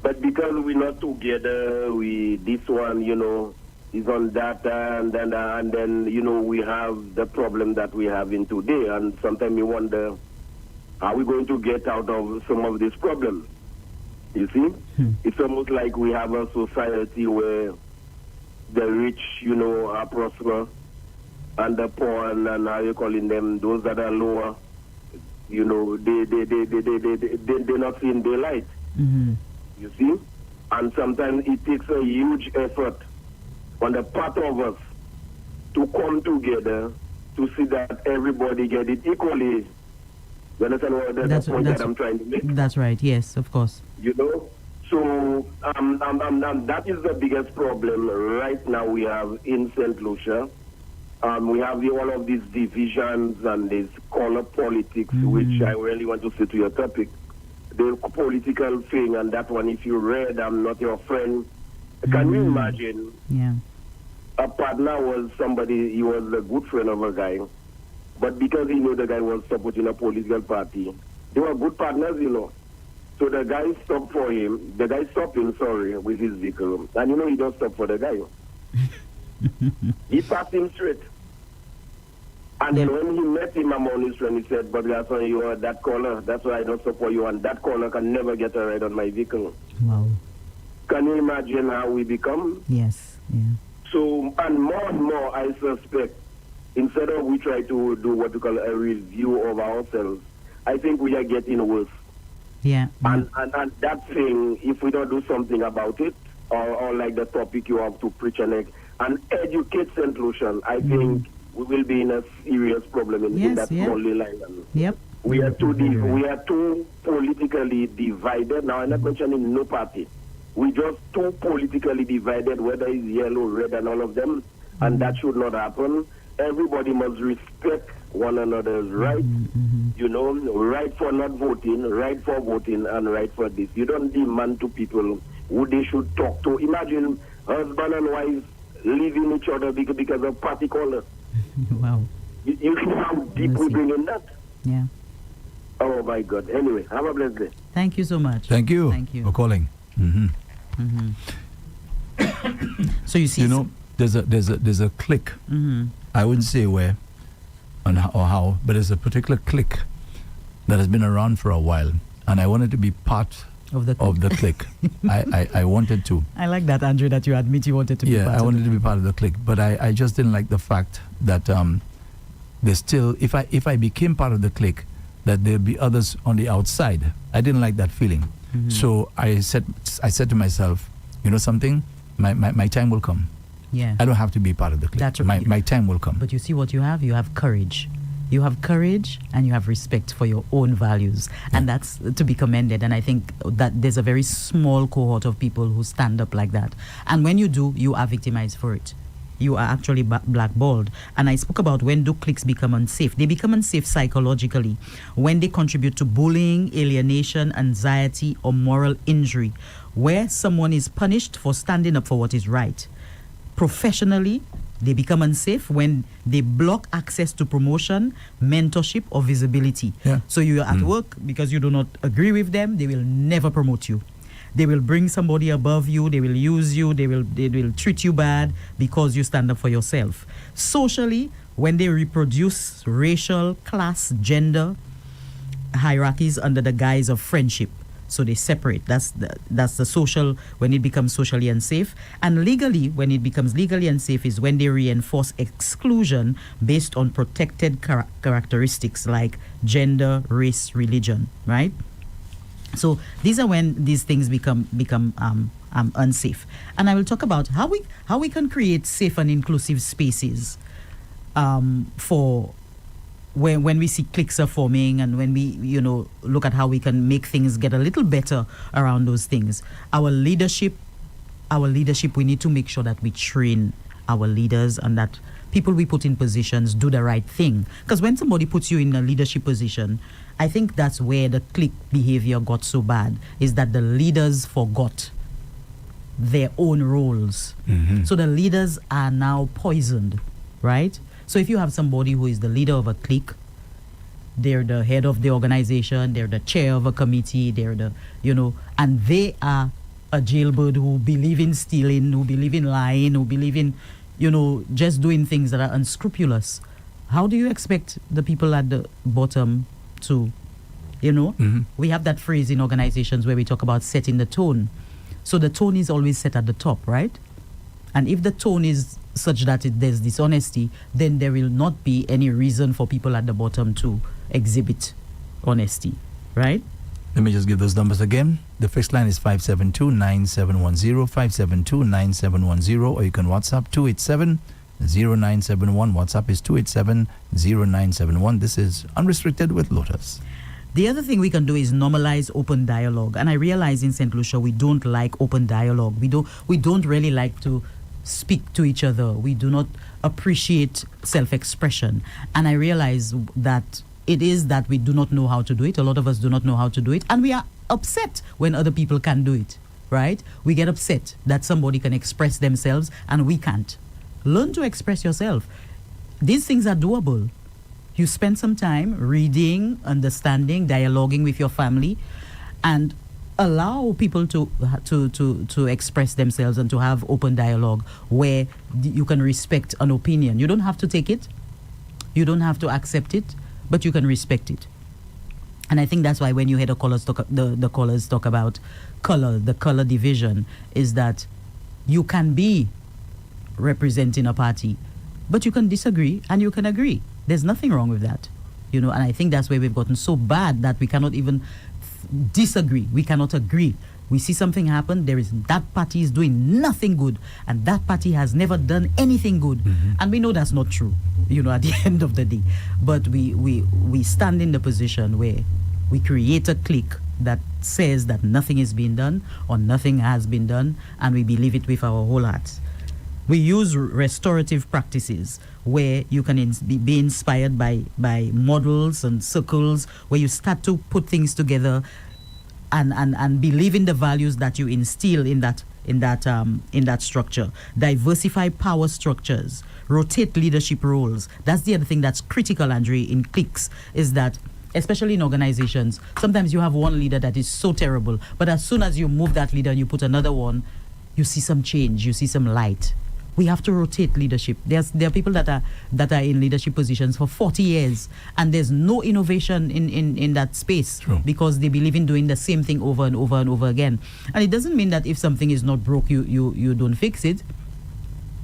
[SPEAKER 6] But because we're not together, this one, you know, is on data, and then you know, we have the problem that we have in today. And sometimes we wonder, are we going to get out of some of these problems? You see? It's almost like we have a society where the rich, you know, are prosper, and the poor, and how you calling them, those that are lower, you know, they're not seeing daylight. You see? And sometimes it takes a huge effort on the part of us to come together to see that everybody get it equally. You understand what the point that I'm trying to make?
[SPEAKER 2] That's right, yes, of course.
[SPEAKER 6] You know? So that is the biggest problem right now we have in St. Lucia. We have all of these divisions and this color politics, which I really want to say to your topic. The political thing, and that one, if you read, I'm Not Your Friend. Can you imagine?
[SPEAKER 2] Yeah.
[SPEAKER 6] A partner was somebody, he was a good friend of a guy, but because he knew the guy was supporting a political party, they were good partners, you know. So the guy stopped for him. The guy stopped him, with his vehicle. And he don't stop for the guy. He passed him straight. And then when he met him among his friends, he said, "But son, you are that corner. That's why I don't support you. And that corner can never get a ride on my vehicle."
[SPEAKER 2] Wow.
[SPEAKER 6] Can you imagine how we become?
[SPEAKER 2] Yes. Yeah.
[SPEAKER 6] So, and more, I suspect, instead of we try to do what we call a review of ourselves, I think we are getting worse.
[SPEAKER 2] Yeah.
[SPEAKER 6] And that thing, if we don't do something about it, or like the topic you have to preach and educate St. Lucian, I think we will be in a serious problem in that small little island.
[SPEAKER 2] Yep.
[SPEAKER 6] We are too politically divided. Now, I'm not mentioning no party. We just too politically divided, whether it's yellow, red, and all of them, and that should not happen. Everybody must respect one another's right. Right for not voting, right for voting, and right for this. You don't demand to people who they should talk to. Imagine husband and wife leaving each other because of party color.
[SPEAKER 2] Wow.
[SPEAKER 6] You see how deep we bring in that?
[SPEAKER 2] Yeah.
[SPEAKER 6] Oh, my God. Anyway, have a blessed day.
[SPEAKER 2] Thank you so much.
[SPEAKER 3] Thank you.
[SPEAKER 2] Thank you
[SPEAKER 3] for calling.
[SPEAKER 2] So you see,
[SPEAKER 3] there's a clique. I wouldn't say where or how, but there's a particular clique that has been around for a while, and I wanted to be part of the clique. I wanted to.
[SPEAKER 2] I like that, Andrew, that you admit you wanted to be part of it.
[SPEAKER 3] Yeah, I wanted to be part of the clique, but I just didn't like the fact that there's still, if I became part of the clique, that there'd be others on the outside. I didn't like that feeling. So I said to myself, you know something, my time will come.
[SPEAKER 2] Yeah.
[SPEAKER 3] I don't have to be part of the clique.
[SPEAKER 2] That's right.
[SPEAKER 3] My time will come.
[SPEAKER 2] But you see what you have? You have courage. You have courage and you have respect for your own values. Yeah. And that's to be commended. And I think that there's a very small cohort of people who stand up like that. And when you do, you are victimized for it. You are actually blackballed. And I spoke about when do cliques become unsafe. They become unsafe psychologically when they contribute to bullying, alienation, anxiety, or moral injury, where someone is punished for standing up for what is right. Professionally, they become unsafe when they block access to promotion, mentorship, or visibility. Yeah. So you're at work because you do not agree with them, they will never promote you. They will bring somebody above you, they will use you, they will treat you bad because you stand up for yourself. Socially, when they reproduce racial, class, gender hierarchies under the guise of friendship. So they separate. That's the social, when it becomes socially unsafe. And legally, when it becomes legally unsafe is when they reinforce exclusion based on protected characteristics like gender, race, religion, right? So these are when these things become unsafe. And I will talk about how we can create safe and inclusive spaces for when we see cliques are forming and when we, look at how we can make things get a little better around those things. Our leadership, we need to make sure that we train our leaders and that people we put in positions do the right thing. Because when somebody puts you in a leadership position, I think that's where the clique behavior got so bad, is that the leaders forgot their own roles. So the leaders are now poisoned, right? So if you have somebody who is the leader of a clique, they're the head of the organization, they're the chair of a committee, they're the, and they are a jailbird who believe in stealing, who believe in lying, who believe in, just doing things that are unscrupulous. How do you expect the people at the bottom to, we have that phrase in organizations where we talk about setting the tone. So the tone is always set at the top, right? And if the tone is such that there's dishonesty, then there will not be any reason for people at the bottom to exhibit honesty, right?
[SPEAKER 3] Let me just give those numbers again. The fixed line is 572-9710, 572-9710, or you can WhatsApp 287-0971. WhatsApp is 287-0971. This is Unrestricted with Lotus.
[SPEAKER 2] The other thing we can do is normalize open dialogue. And I realize in St. Lucia, we don't like open dialogue. We don't really like to speak to each other. We do not appreciate self-expression. And I realize that it is that we do not know how to do it. A lot of us do not know how to do it. And we are upset when other people can do it, right? We get upset that somebody can express themselves and we can't. Learn to express yourself. These things are doable. You spend some time reading, understanding, dialoguing with your family, and allow people to express themselves and to have open dialogue where you can respect an opinion. You don't have to take it, you don't have to accept it, but you can respect it. And I think that's why when you hear the callers talk about the color division, is that you can be representing a party, but you can disagree and you can agree. There's nothing wrong with that, and I think that's where we've gotten so bad that we cannot even disagree. We cannot agree. We see something happen, that party is doing nothing good, and that party has never done anything good. And we know that's not true, at the end of the day. But we stand in the position where we create a clique that says that nothing is being done or nothing has been done, and we believe it with our whole hearts. We use restorative practices where you can be inspired by models and circles, where you start to put things together and believe in the values that you instill in that structure. Diversify power structures, rotate leadership roles. That's the other thing that's critical, Andre, in cliques, is that especially in organizations, sometimes you have one leader that is so terrible, but as soon as you move that leader and you put another one, you see some change, you see some light. We have to rotate leadership. There are people that are in leadership positions for 40 years, and there's no innovation in that space.
[SPEAKER 3] True.
[SPEAKER 2] Because they believe in doing the same thing over and over and over again. And it doesn't mean that if something is not broke, you don't fix it.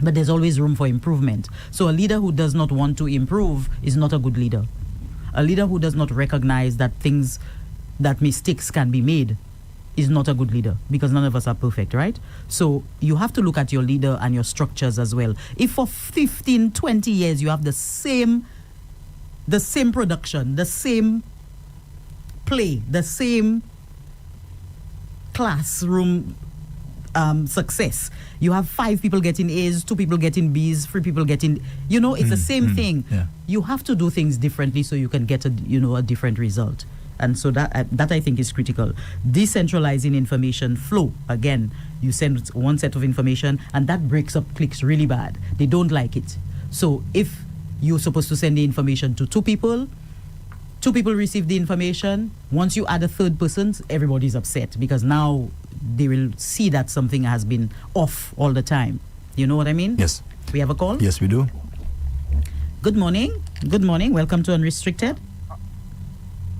[SPEAKER 2] But there's always room for improvement. So a leader who does not want to improve is not a good leader. A leader who does not recognize that mistakes can be made is not a good leader, because none of us are perfect, right? So you have to look at your leader and your structures as well. If for 15, 20 years you have the same production, the same play, the same classroom success, you have 5 people getting A's, 2 people getting B's, 3 people getting, it's the same thing.
[SPEAKER 3] Yeah.
[SPEAKER 2] You have to do things differently so you can get a different result. And so that I think is critical. Decentralizing information flow. Again, you send one set of information and that breaks up cliques really bad. They don't like it. So if you're supposed to send the information to 2 people, 2 people receive the information. Once you add a 3rd person, everybody's upset, because now they will see that something has been off all the time. You know what I mean?
[SPEAKER 3] Yes.
[SPEAKER 2] We have a call?
[SPEAKER 3] Yes, we do.
[SPEAKER 2] Good morning. Good morning. Welcome to Unrestricted.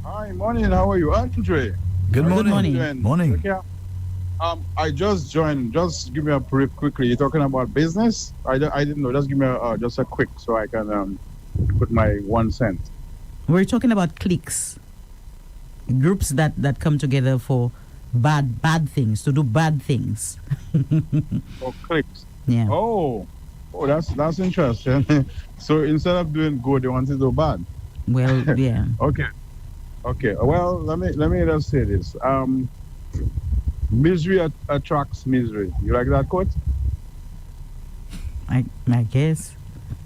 [SPEAKER 7] Hi, morning. How are you, Andre?
[SPEAKER 3] Good morning.
[SPEAKER 2] morning.
[SPEAKER 3] Morning.
[SPEAKER 7] Okay. I just joined. Just give me a brief quickly. You're talking about business? I didn't know. Just give me just a quick so I can put my 1 cent.
[SPEAKER 2] We're talking about cliques, groups that come together for bad things, to do bad things.
[SPEAKER 7] Oh, clicks.
[SPEAKER 2] Yeah.
[SPEAKER 7] Oh, that's interesting. So instead of doing good, they want to do bad.
[SPEAKER 2] Well, yeah.
[SPEAKER 7] Okay. Well, let me just say this. Misery attracts misery. You like that quote?
[SPEAKER 2] I guess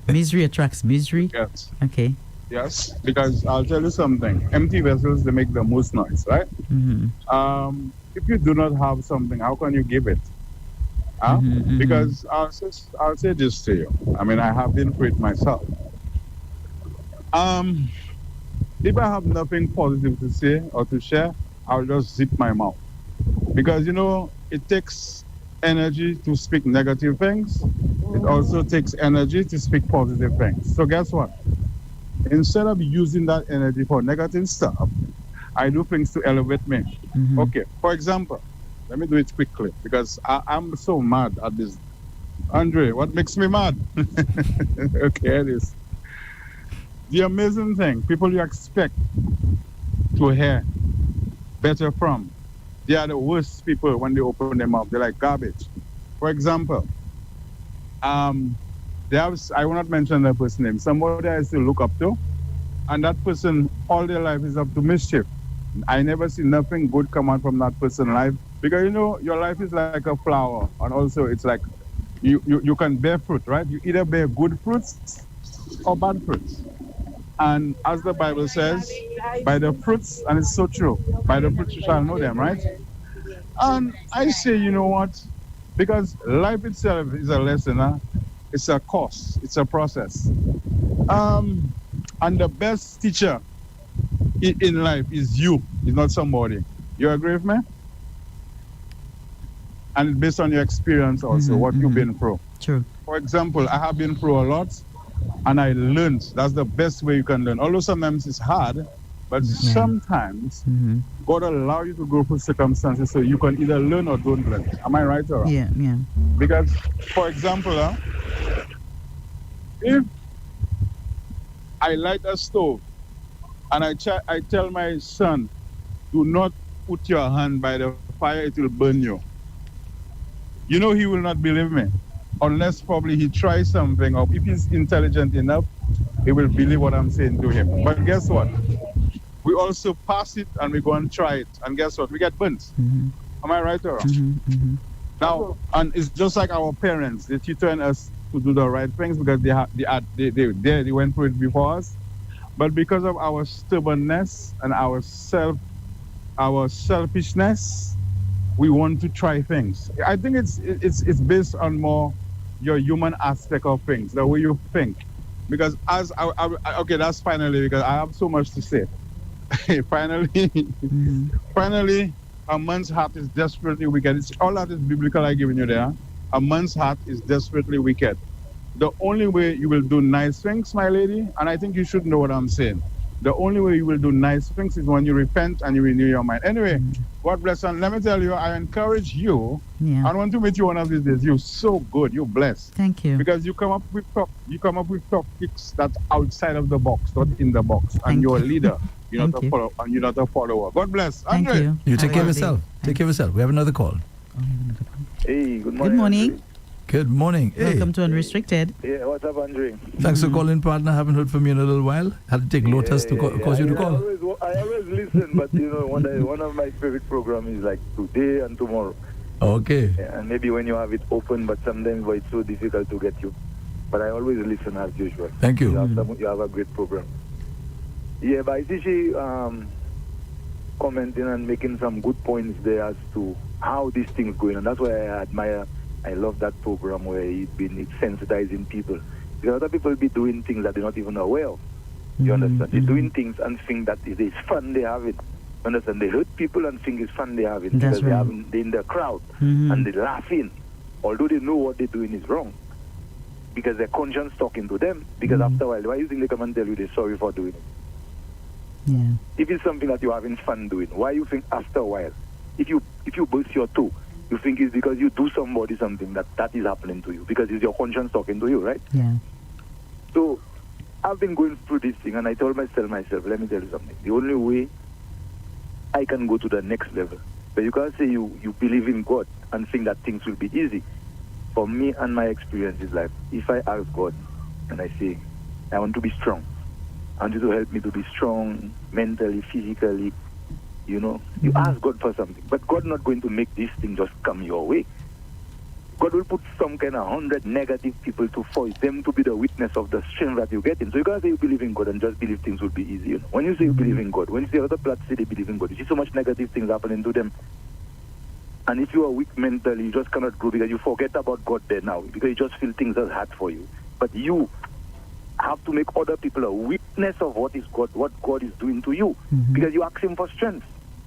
[SPEAKER 2] misery attracts misery.
[SPEAKER 7] Yes.
[SPEAKER 2] Okay.
[SPEAKER 7] Yes, because I'll tell you something. Empty vessels, they make the most noise, right?
[SPEAKER 2] Mm-hmm.
[SPEAKER 7] If you do not have something, how can you give it?
[SPEAKER 2] Mm-hmm.
[SPEAKER 7] Because I'll say this to you. I mean, I have been through it myself. If I have nothing positive to say or to share, I'll just zip my mouth. Because, it takes energy to speak negative things. It also takes energy to speak positive things. So guess what? Instead of using that energy for negative stuff, I do things to elevate me.
[SPEAKER 2] Mm-hmm.
[SPEAKER 7] Okay, for example, let me do it quickly because I'm so mad at this. Andre, what makes me mad? Okay, it is. The amazing thing, people you expect to hear better from, they are the worst people when they open their mouth. They're like garbage. For example, I will not mention that person's name. Somebody I still look up to, and that person all their life is up to mischief. I never see nothing good come out from that person's life, because your life is like a flower, and also it's like you can bear fruit, right? You either bear good fruits or bad fruits. And as the Bible says, by the fruits, and it's so true, by the fruits you shall know them, right? And I say, you know what? Because life itself is a lesson, huh? It's a course, it's a process. And the best teacher in life is you, it's not somebody. You agree with me? and based on your experience also, what you've been through.
[SPEAKER 2] True.
[SPEAKER 7] For example, I have been through a lot, and I learned. That's the best way you can learn. Although sometimes it's hard, but sometimes God allow you to go through circumstances so you can either learn or don't learn. Am I right or wrong?
[SPEAKER 2] Yeah, yeah.
[SPEAKER 7] Because, for example, if I light a stove and I tell my son, do not put your hand by the fire, it will burn you. You know he will not believe me. Unless probably he tries something, or if he's intelligent enough, he will believe what I'm saying to him. But guess what? We also pass it and we go and try it. And guess what? We get burnt. Am I right or wrong? Now, and it's just like our parents. They teaching us to do the right things because they went through it before us. But because of our stubbornness and our selfishness, we want to try things. I think it's based on more your human aspect of things, the way you think. Because okay, that's finally, because I have so much to say. Finally, a man's heart is desperately wicked. It's all that is biblical I given you there. A man's heart is desperately wicked. The only way you will do nice things, my lady, and I think you should know what I'm saying. The only way you will do nice things is when you repent and you renew your mind. Anyway, God bless. And let me tell you, I encourage you. Yeah. I want to meet you one of these days. You're so good. You're blessed.
[SPEAKER 2] Thank you.
[SPEAKER 7] Because you come up with topics that's outside of the box, not in the box. And you're a leader. You're not a follower. God bless.
[SPEAKER 2] Thank
[SPEAKER 7] Andre.
[SPEAKER 2] you.
[SPEAKER 3] You take care of yourself. Take care of yourself. We have another call.
[SPEAKER 8] Hey, good morning.
[SPEAKER 2] Good morning.
[SPEAKER 3] Good morning.
[SPEAKER 2] Welcome to Unrestricted.
[SPEAKER 8] Yeah, what's up, Andre?
[SPEAKER 3] Thanks for calling, partner. Haven't heard from you in a little while. Had to take Lotus to cause you to call.
[SPEAKER 8] I always listen, but you know, one of my favorite programs is like today and tomorrow.
[SPEAKER 3] Okay.
[SPEAKER 8] Yeah, and maybe when you have it open, but sometimes it's so difficult to get you. But I always listen as usual.
[SPEAKER 3] Thank you.
[SPEAKER 8] You have a great program. Yeah, but I see she commenting and making some good points there as to how these things going, and that's why I love that program where it's sensitizing people. Because other people be doing things that they're not even aware of. You understand? They're doing things and think that it's fun they have it. You understand? They hurt people and think it's fun they have it.
[SPEAKER 2] That's
[SPEAKER 8] because
[SPEAKER 2] right.
[SPEAKER 8] they're in the crowd and they're laughing. Although they know what they're doing is wrong. Because their conscience talking to them. Because after a while, why you think they come and tell you they're sorry for doing it?
[SPEAKER 2] Yeah.
[SPEAKER 8] If it's something that you're having fun doing, why you think after a while, if you burst your toe, you think it's because you do somebody something that is happening to you, because it's your conscience talking to you, right?
[SPEAKER 2] Yeah.
[SPEAKER 8] So I've been going through this thing, and I told myself, let me tell you something. The only way I can go to the next level, but you can't say you believe in God and think that things will be easy. For me and my experience is like, if I ask God and I say, I want to be strong, I want you to help me to be strong mentally, physically, you know, you ask God for something, but God not going to make this thing just come your way. God will put some kind of 100 negative people to force them to be the witness of the strength that you get in. So you can't say you believe in God and just believe things will be easy. You know? When you say you believe in God, when you see other plots say they believe in God, you see so much negative things happening to them. And if you are weak mentally, you just cannot grow because you forget about God there now, because you just feel things are hard for you. But you have to make other people a witness of what God is doing to you, because you ask Him for strength.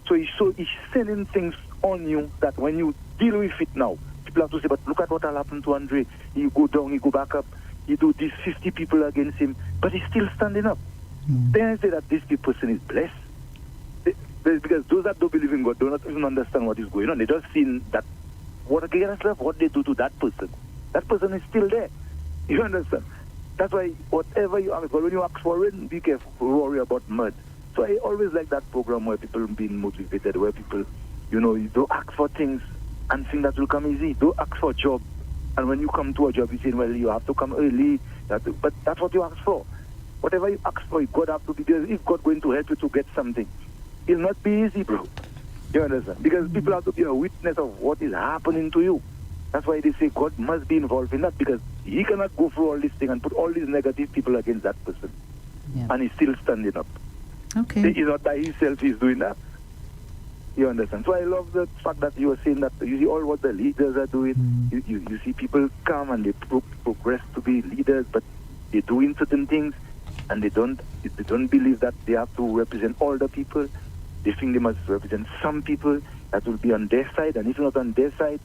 [SPEAKER 8] So he's sending things on you that when you deal with it now, people have to say, but look at what happened to Andre. He go down, he go back up. He do these 50 people against him, but he's still standing up. Then I say that this person is blessed. Because those that don't believe in God do not even understand what is going on. They just seen that what they do to that person is still there. You understand? That's why whatever you ask, but when you ask for rain, be careful, worry about mud. So I always like that program where people being motivated, where people, you know, you don't ask for things and think that will come easy. Don't ask for a job. And when you come to a job, you say, well, you have to come early. But that's what you ask for. Whatever you ask for, God have to be there. If God going to help you to get something, it'll not be easy, bro. You understand? Because people have to be a witness of what is happening to you. That's why they say God must be involved in that, because He cannot go through all this thing and put all these negative people against that person. Yeah. And he's still standing up.
[SPEAKER 2] Okay.
[SPEAKER 8] He's not by himself, he's doing that. You understand? So I love the fact that you were saying that you see all what the leaders are doing. You see people come and they progress to be leaders, but they're doing certain things and they don't believe that they have to represent all the people. They think they must represent some people that will be on their side, and if not on their side,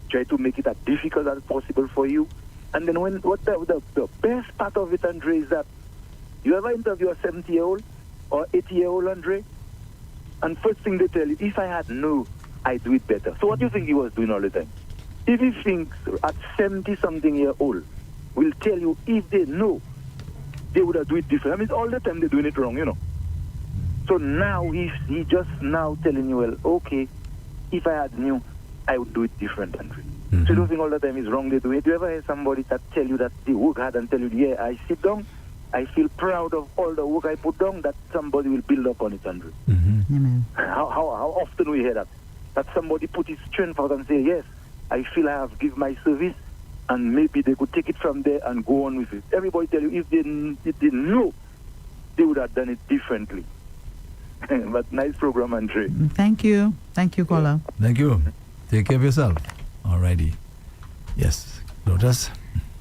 [SPEAKER 8] try to make it as difficult as possible for you. And then the best part of it, Andre, is that you ever interview a 70-year-old or 80-year-old, Andre, and first thing they tell you, if I had known, I'd do it better. So what do you think he was doing all the time? If he thinks at 70-something year old will tell you if they know, they would have do it different. I mean, all the time they're doing it wrong, you know. So now he just now telling you, well, okay, if I had knew, I would do it different, Andre. So you don't think all the time is wrong they do it. Do you ever hear somebody that tell you that they work hard and tell you, yeah, I sit down, I feel proud of all the work I put down, that somebody will build up on it, Andre. How often we hear that? That somebody put his strength out and say, yes, I feel I have given my service, and maybe they could take it from there and go on with it. Everybody tell you, if they know, they would have done it differently. But nice program, Andre.
[SPEAKER 2] Thank you. Thank you, caller.
[SPEAKER 3] Thank you. Take care of yourself. Alrighty. Yes. Lotus?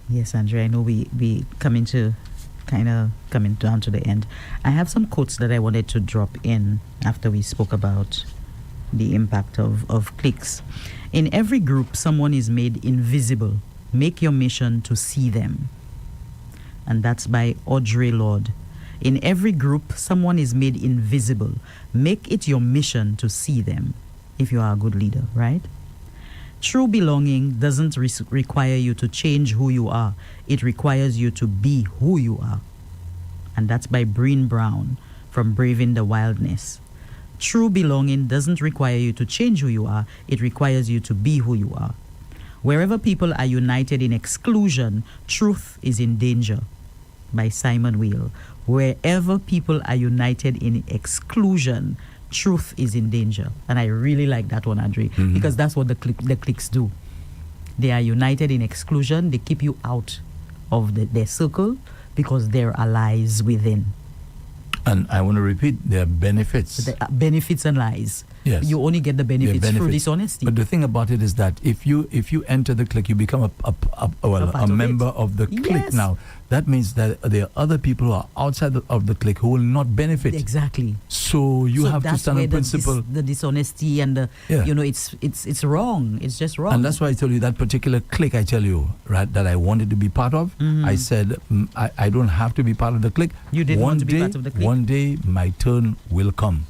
[SPEAKER 2] Yes, Andre, I know we coming down to the end. I have some quotes that I wanted to drop in after we spoke about the impact of cliques. In every group, someone is made invisible. Make your mission to see them. And that's by Audre Lorde. In every group, someone is made invisible. Make it your mission to see them if you are a good leader, right? True belonging doesn't require you to change who you are. It requires you to be who you are. And that's by Breen Brown from Braving the Wildness. True belonging doesn't require you to change who you are. It requires you to be who you are. Wherever people are united in exclusion, truth is in danger. By Simon Weil. Wherever people are united in exclusion, truth is in danger. And I really like that one, Andre, because that's what the cliques do. They are united in exclusion. They keep you out of their circle because there are lies within.
[SPEAKER 3] And I want to repeat, there are benefits.
[SPEAKER 2] There are benefits and lies.
[SPEAKER 3] Yes.
[SPEAKER 2] You only get the benefits through dishonesty.
[SPEAKER 3] But the thing about it is that if you enter the clique, you become a member of the clique.
[SPEAKER 2] Yes.
[SPEAKER 3] Now. That means that there are other people who are outside of the clique who will not benefit.
[SPEAKER 2] Exactly.
[SPEAKER 3] So you have to stand on principle.
[SPEAKER 2] The dishonesty and it's wrong. It's just wrong.
[SPEAKER 3] And that's why I tell you that particular clique, I tell you, right, that I wanted to be part of. I said, I don't have to be part of the clique.
[SPEAKER 2] You didn't want to be part of the clique?
[SPEAKER 3] One day my turn will come.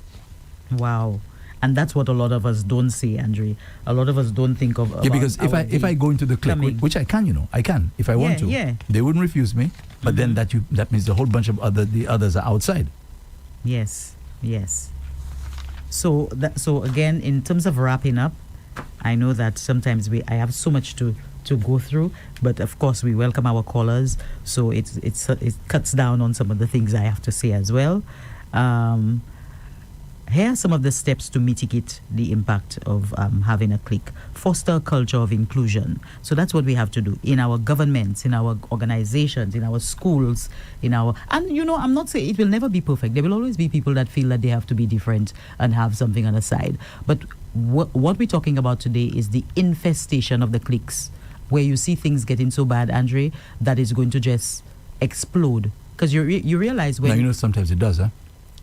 [SPEAKER 2] Wow. And that's what a lot of us don't say, Andre. A lot of us don't think of.
[SPEAKER 3] Because if I go into the clique, which I can, I can if I want to.
[SPEAKER 2] Yeah.
[SPEAKER 3] They wouldn't refuse me, but then that means a whole bunch of the others are outside.
[SPEAKER 2] Yes. So again, in terms of wrapping up, I know that sometimes I have so much to go through, but of course we welcome our callers. So it cuts down on some of the things I have to say as well. Here are some of the steps to mitigate the impact of having a clique. Foster a culture of inclusion. So that's what we have to do in our governments, in our organizations, in our schools, and I'm not saying it will never be perfect. There will always be people that feel that they have to be different and have something on the side. But what we're talking about today is the infestation of the cliques, where you see things getting so bad, Andre, that is going to just explode. Because you realize when...
[SPEAKER 3] Now, sometimes it does, huh?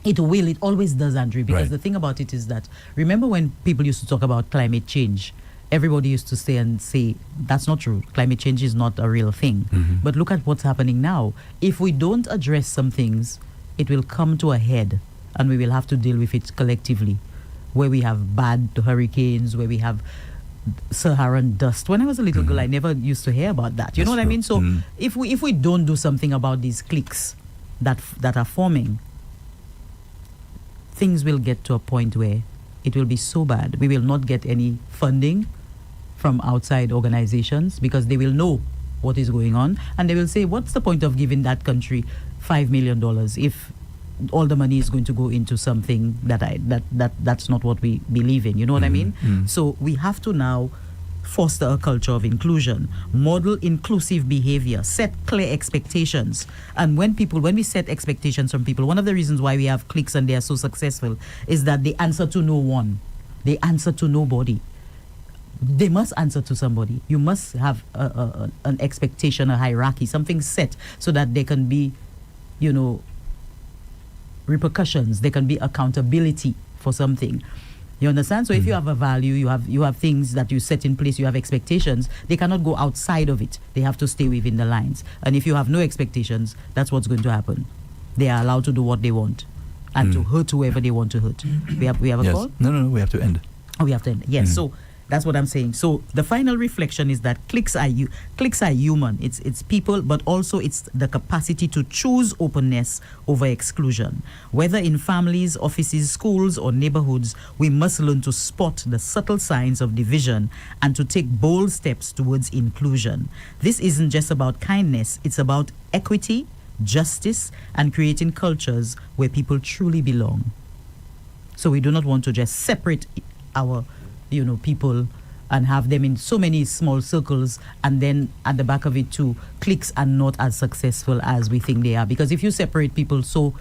[SPEAKER 2] It always does, Andre, because the thing about it is that, remember when people used to talk about climate change, everybody used to say, that's not true. Climate change is not a real thing. But look at what's happening now. If we don't address some things, it will come to a head and we will have to deal with it collectively, where we have bad hurricanes, where we have Saharan dust. When I was a little girl, I never used to hear about that. You know what I mean? So if we don't do something about these cliques that are forming, things will get to a point where it will be so bad. We will not get any funding from outside organizations because they will know what is going on and they will say, what's the point of giving that country $5 million if all the money is going to go into something that's not what we believe in? You know what I mean? So we have to now foster a culture of inclusion, model inclusive behavior, set clear expectations. And when we set expectations from people, one of the reasons why we have cliques and they are so successful is that they answer to no one. They answer to nobody. They must answer to somebody. You must have an expectation, a hierarchy, something set so that there can be, repercussions. There can be accountability for something. You understand? So if you have a value, you have things that you set in place, you have expectations, they cannot go outside of it. They have to stay within the lines. And if you have no expectations, that's what's going to happen. They are allowed to do what they want and to hurt whoever they want to hurt. We have a call?
[SPEAKER 3] No, we have to end.
[SPEAKER 2] Oh, we have to end. Yes. So that's what I'm saying. So the final reflection is that cliques are human. It's people, but also it's the capacity to choose openness over exclusion. Whether in families, offices, schools, or neighborhoods, we must learn to spot the subtle signs of division and to take bold steps towards inclusion. This isn't just about kindness, it's about equity, justice, and creating cultures where people truly belong. So we do not want to just separate our people and have them in so many small circles, and then at the back of it too, cliques are not as successful as we think they are. Because if you separate people so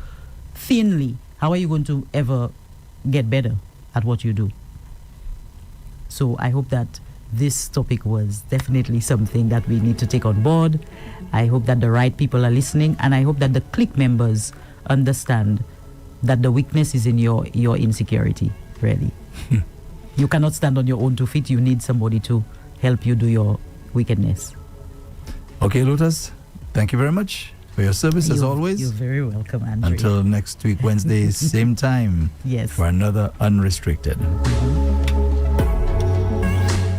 [SPEAKER 2] thinly, how are you going to ever get better at what you do? So I hope that this topic was definitely something that we need to take on board. I hope that the right people are listening, and I hope that the clique members understand that the weakness is in your insecurity, really. You cannot stand on your own 2 feet. You need somebody to help you do your wickedness.
[SPEAKER 3] Okay, Lotus, thank you very much for your service as always.
[SPEAKER 2] You're very welcome, Andre.
[SPEAKER 3] Until next week, Wednesday, same time.
[SPEAKER 2] Yes.
[SPEAKER 3] For another Unrestricted.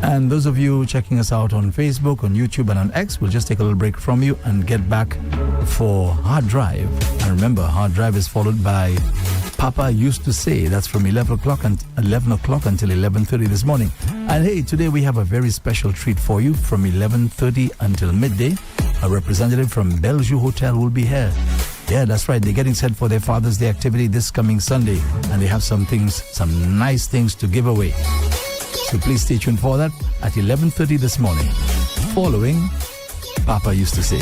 [SPEAKER 3] And those of you checking us out on Facebook, on YouTube, and on X, we'll just take a little break from you and get back for Hard Drive. And remember, Hard Drive is followed by Papa Used to Say. That's from 11 o'clock until 11:30 this morning. And hey, today we have a very special treat for you from 11:30 until midday. A representative from Bellevue Hotel will be here. Yeah, that's right. They're getting set for their Father's Day activity this coming Sunday. And they have some nice things to give away. So please stay tuned for that at 11:30 this morning, following Papa Used to Say.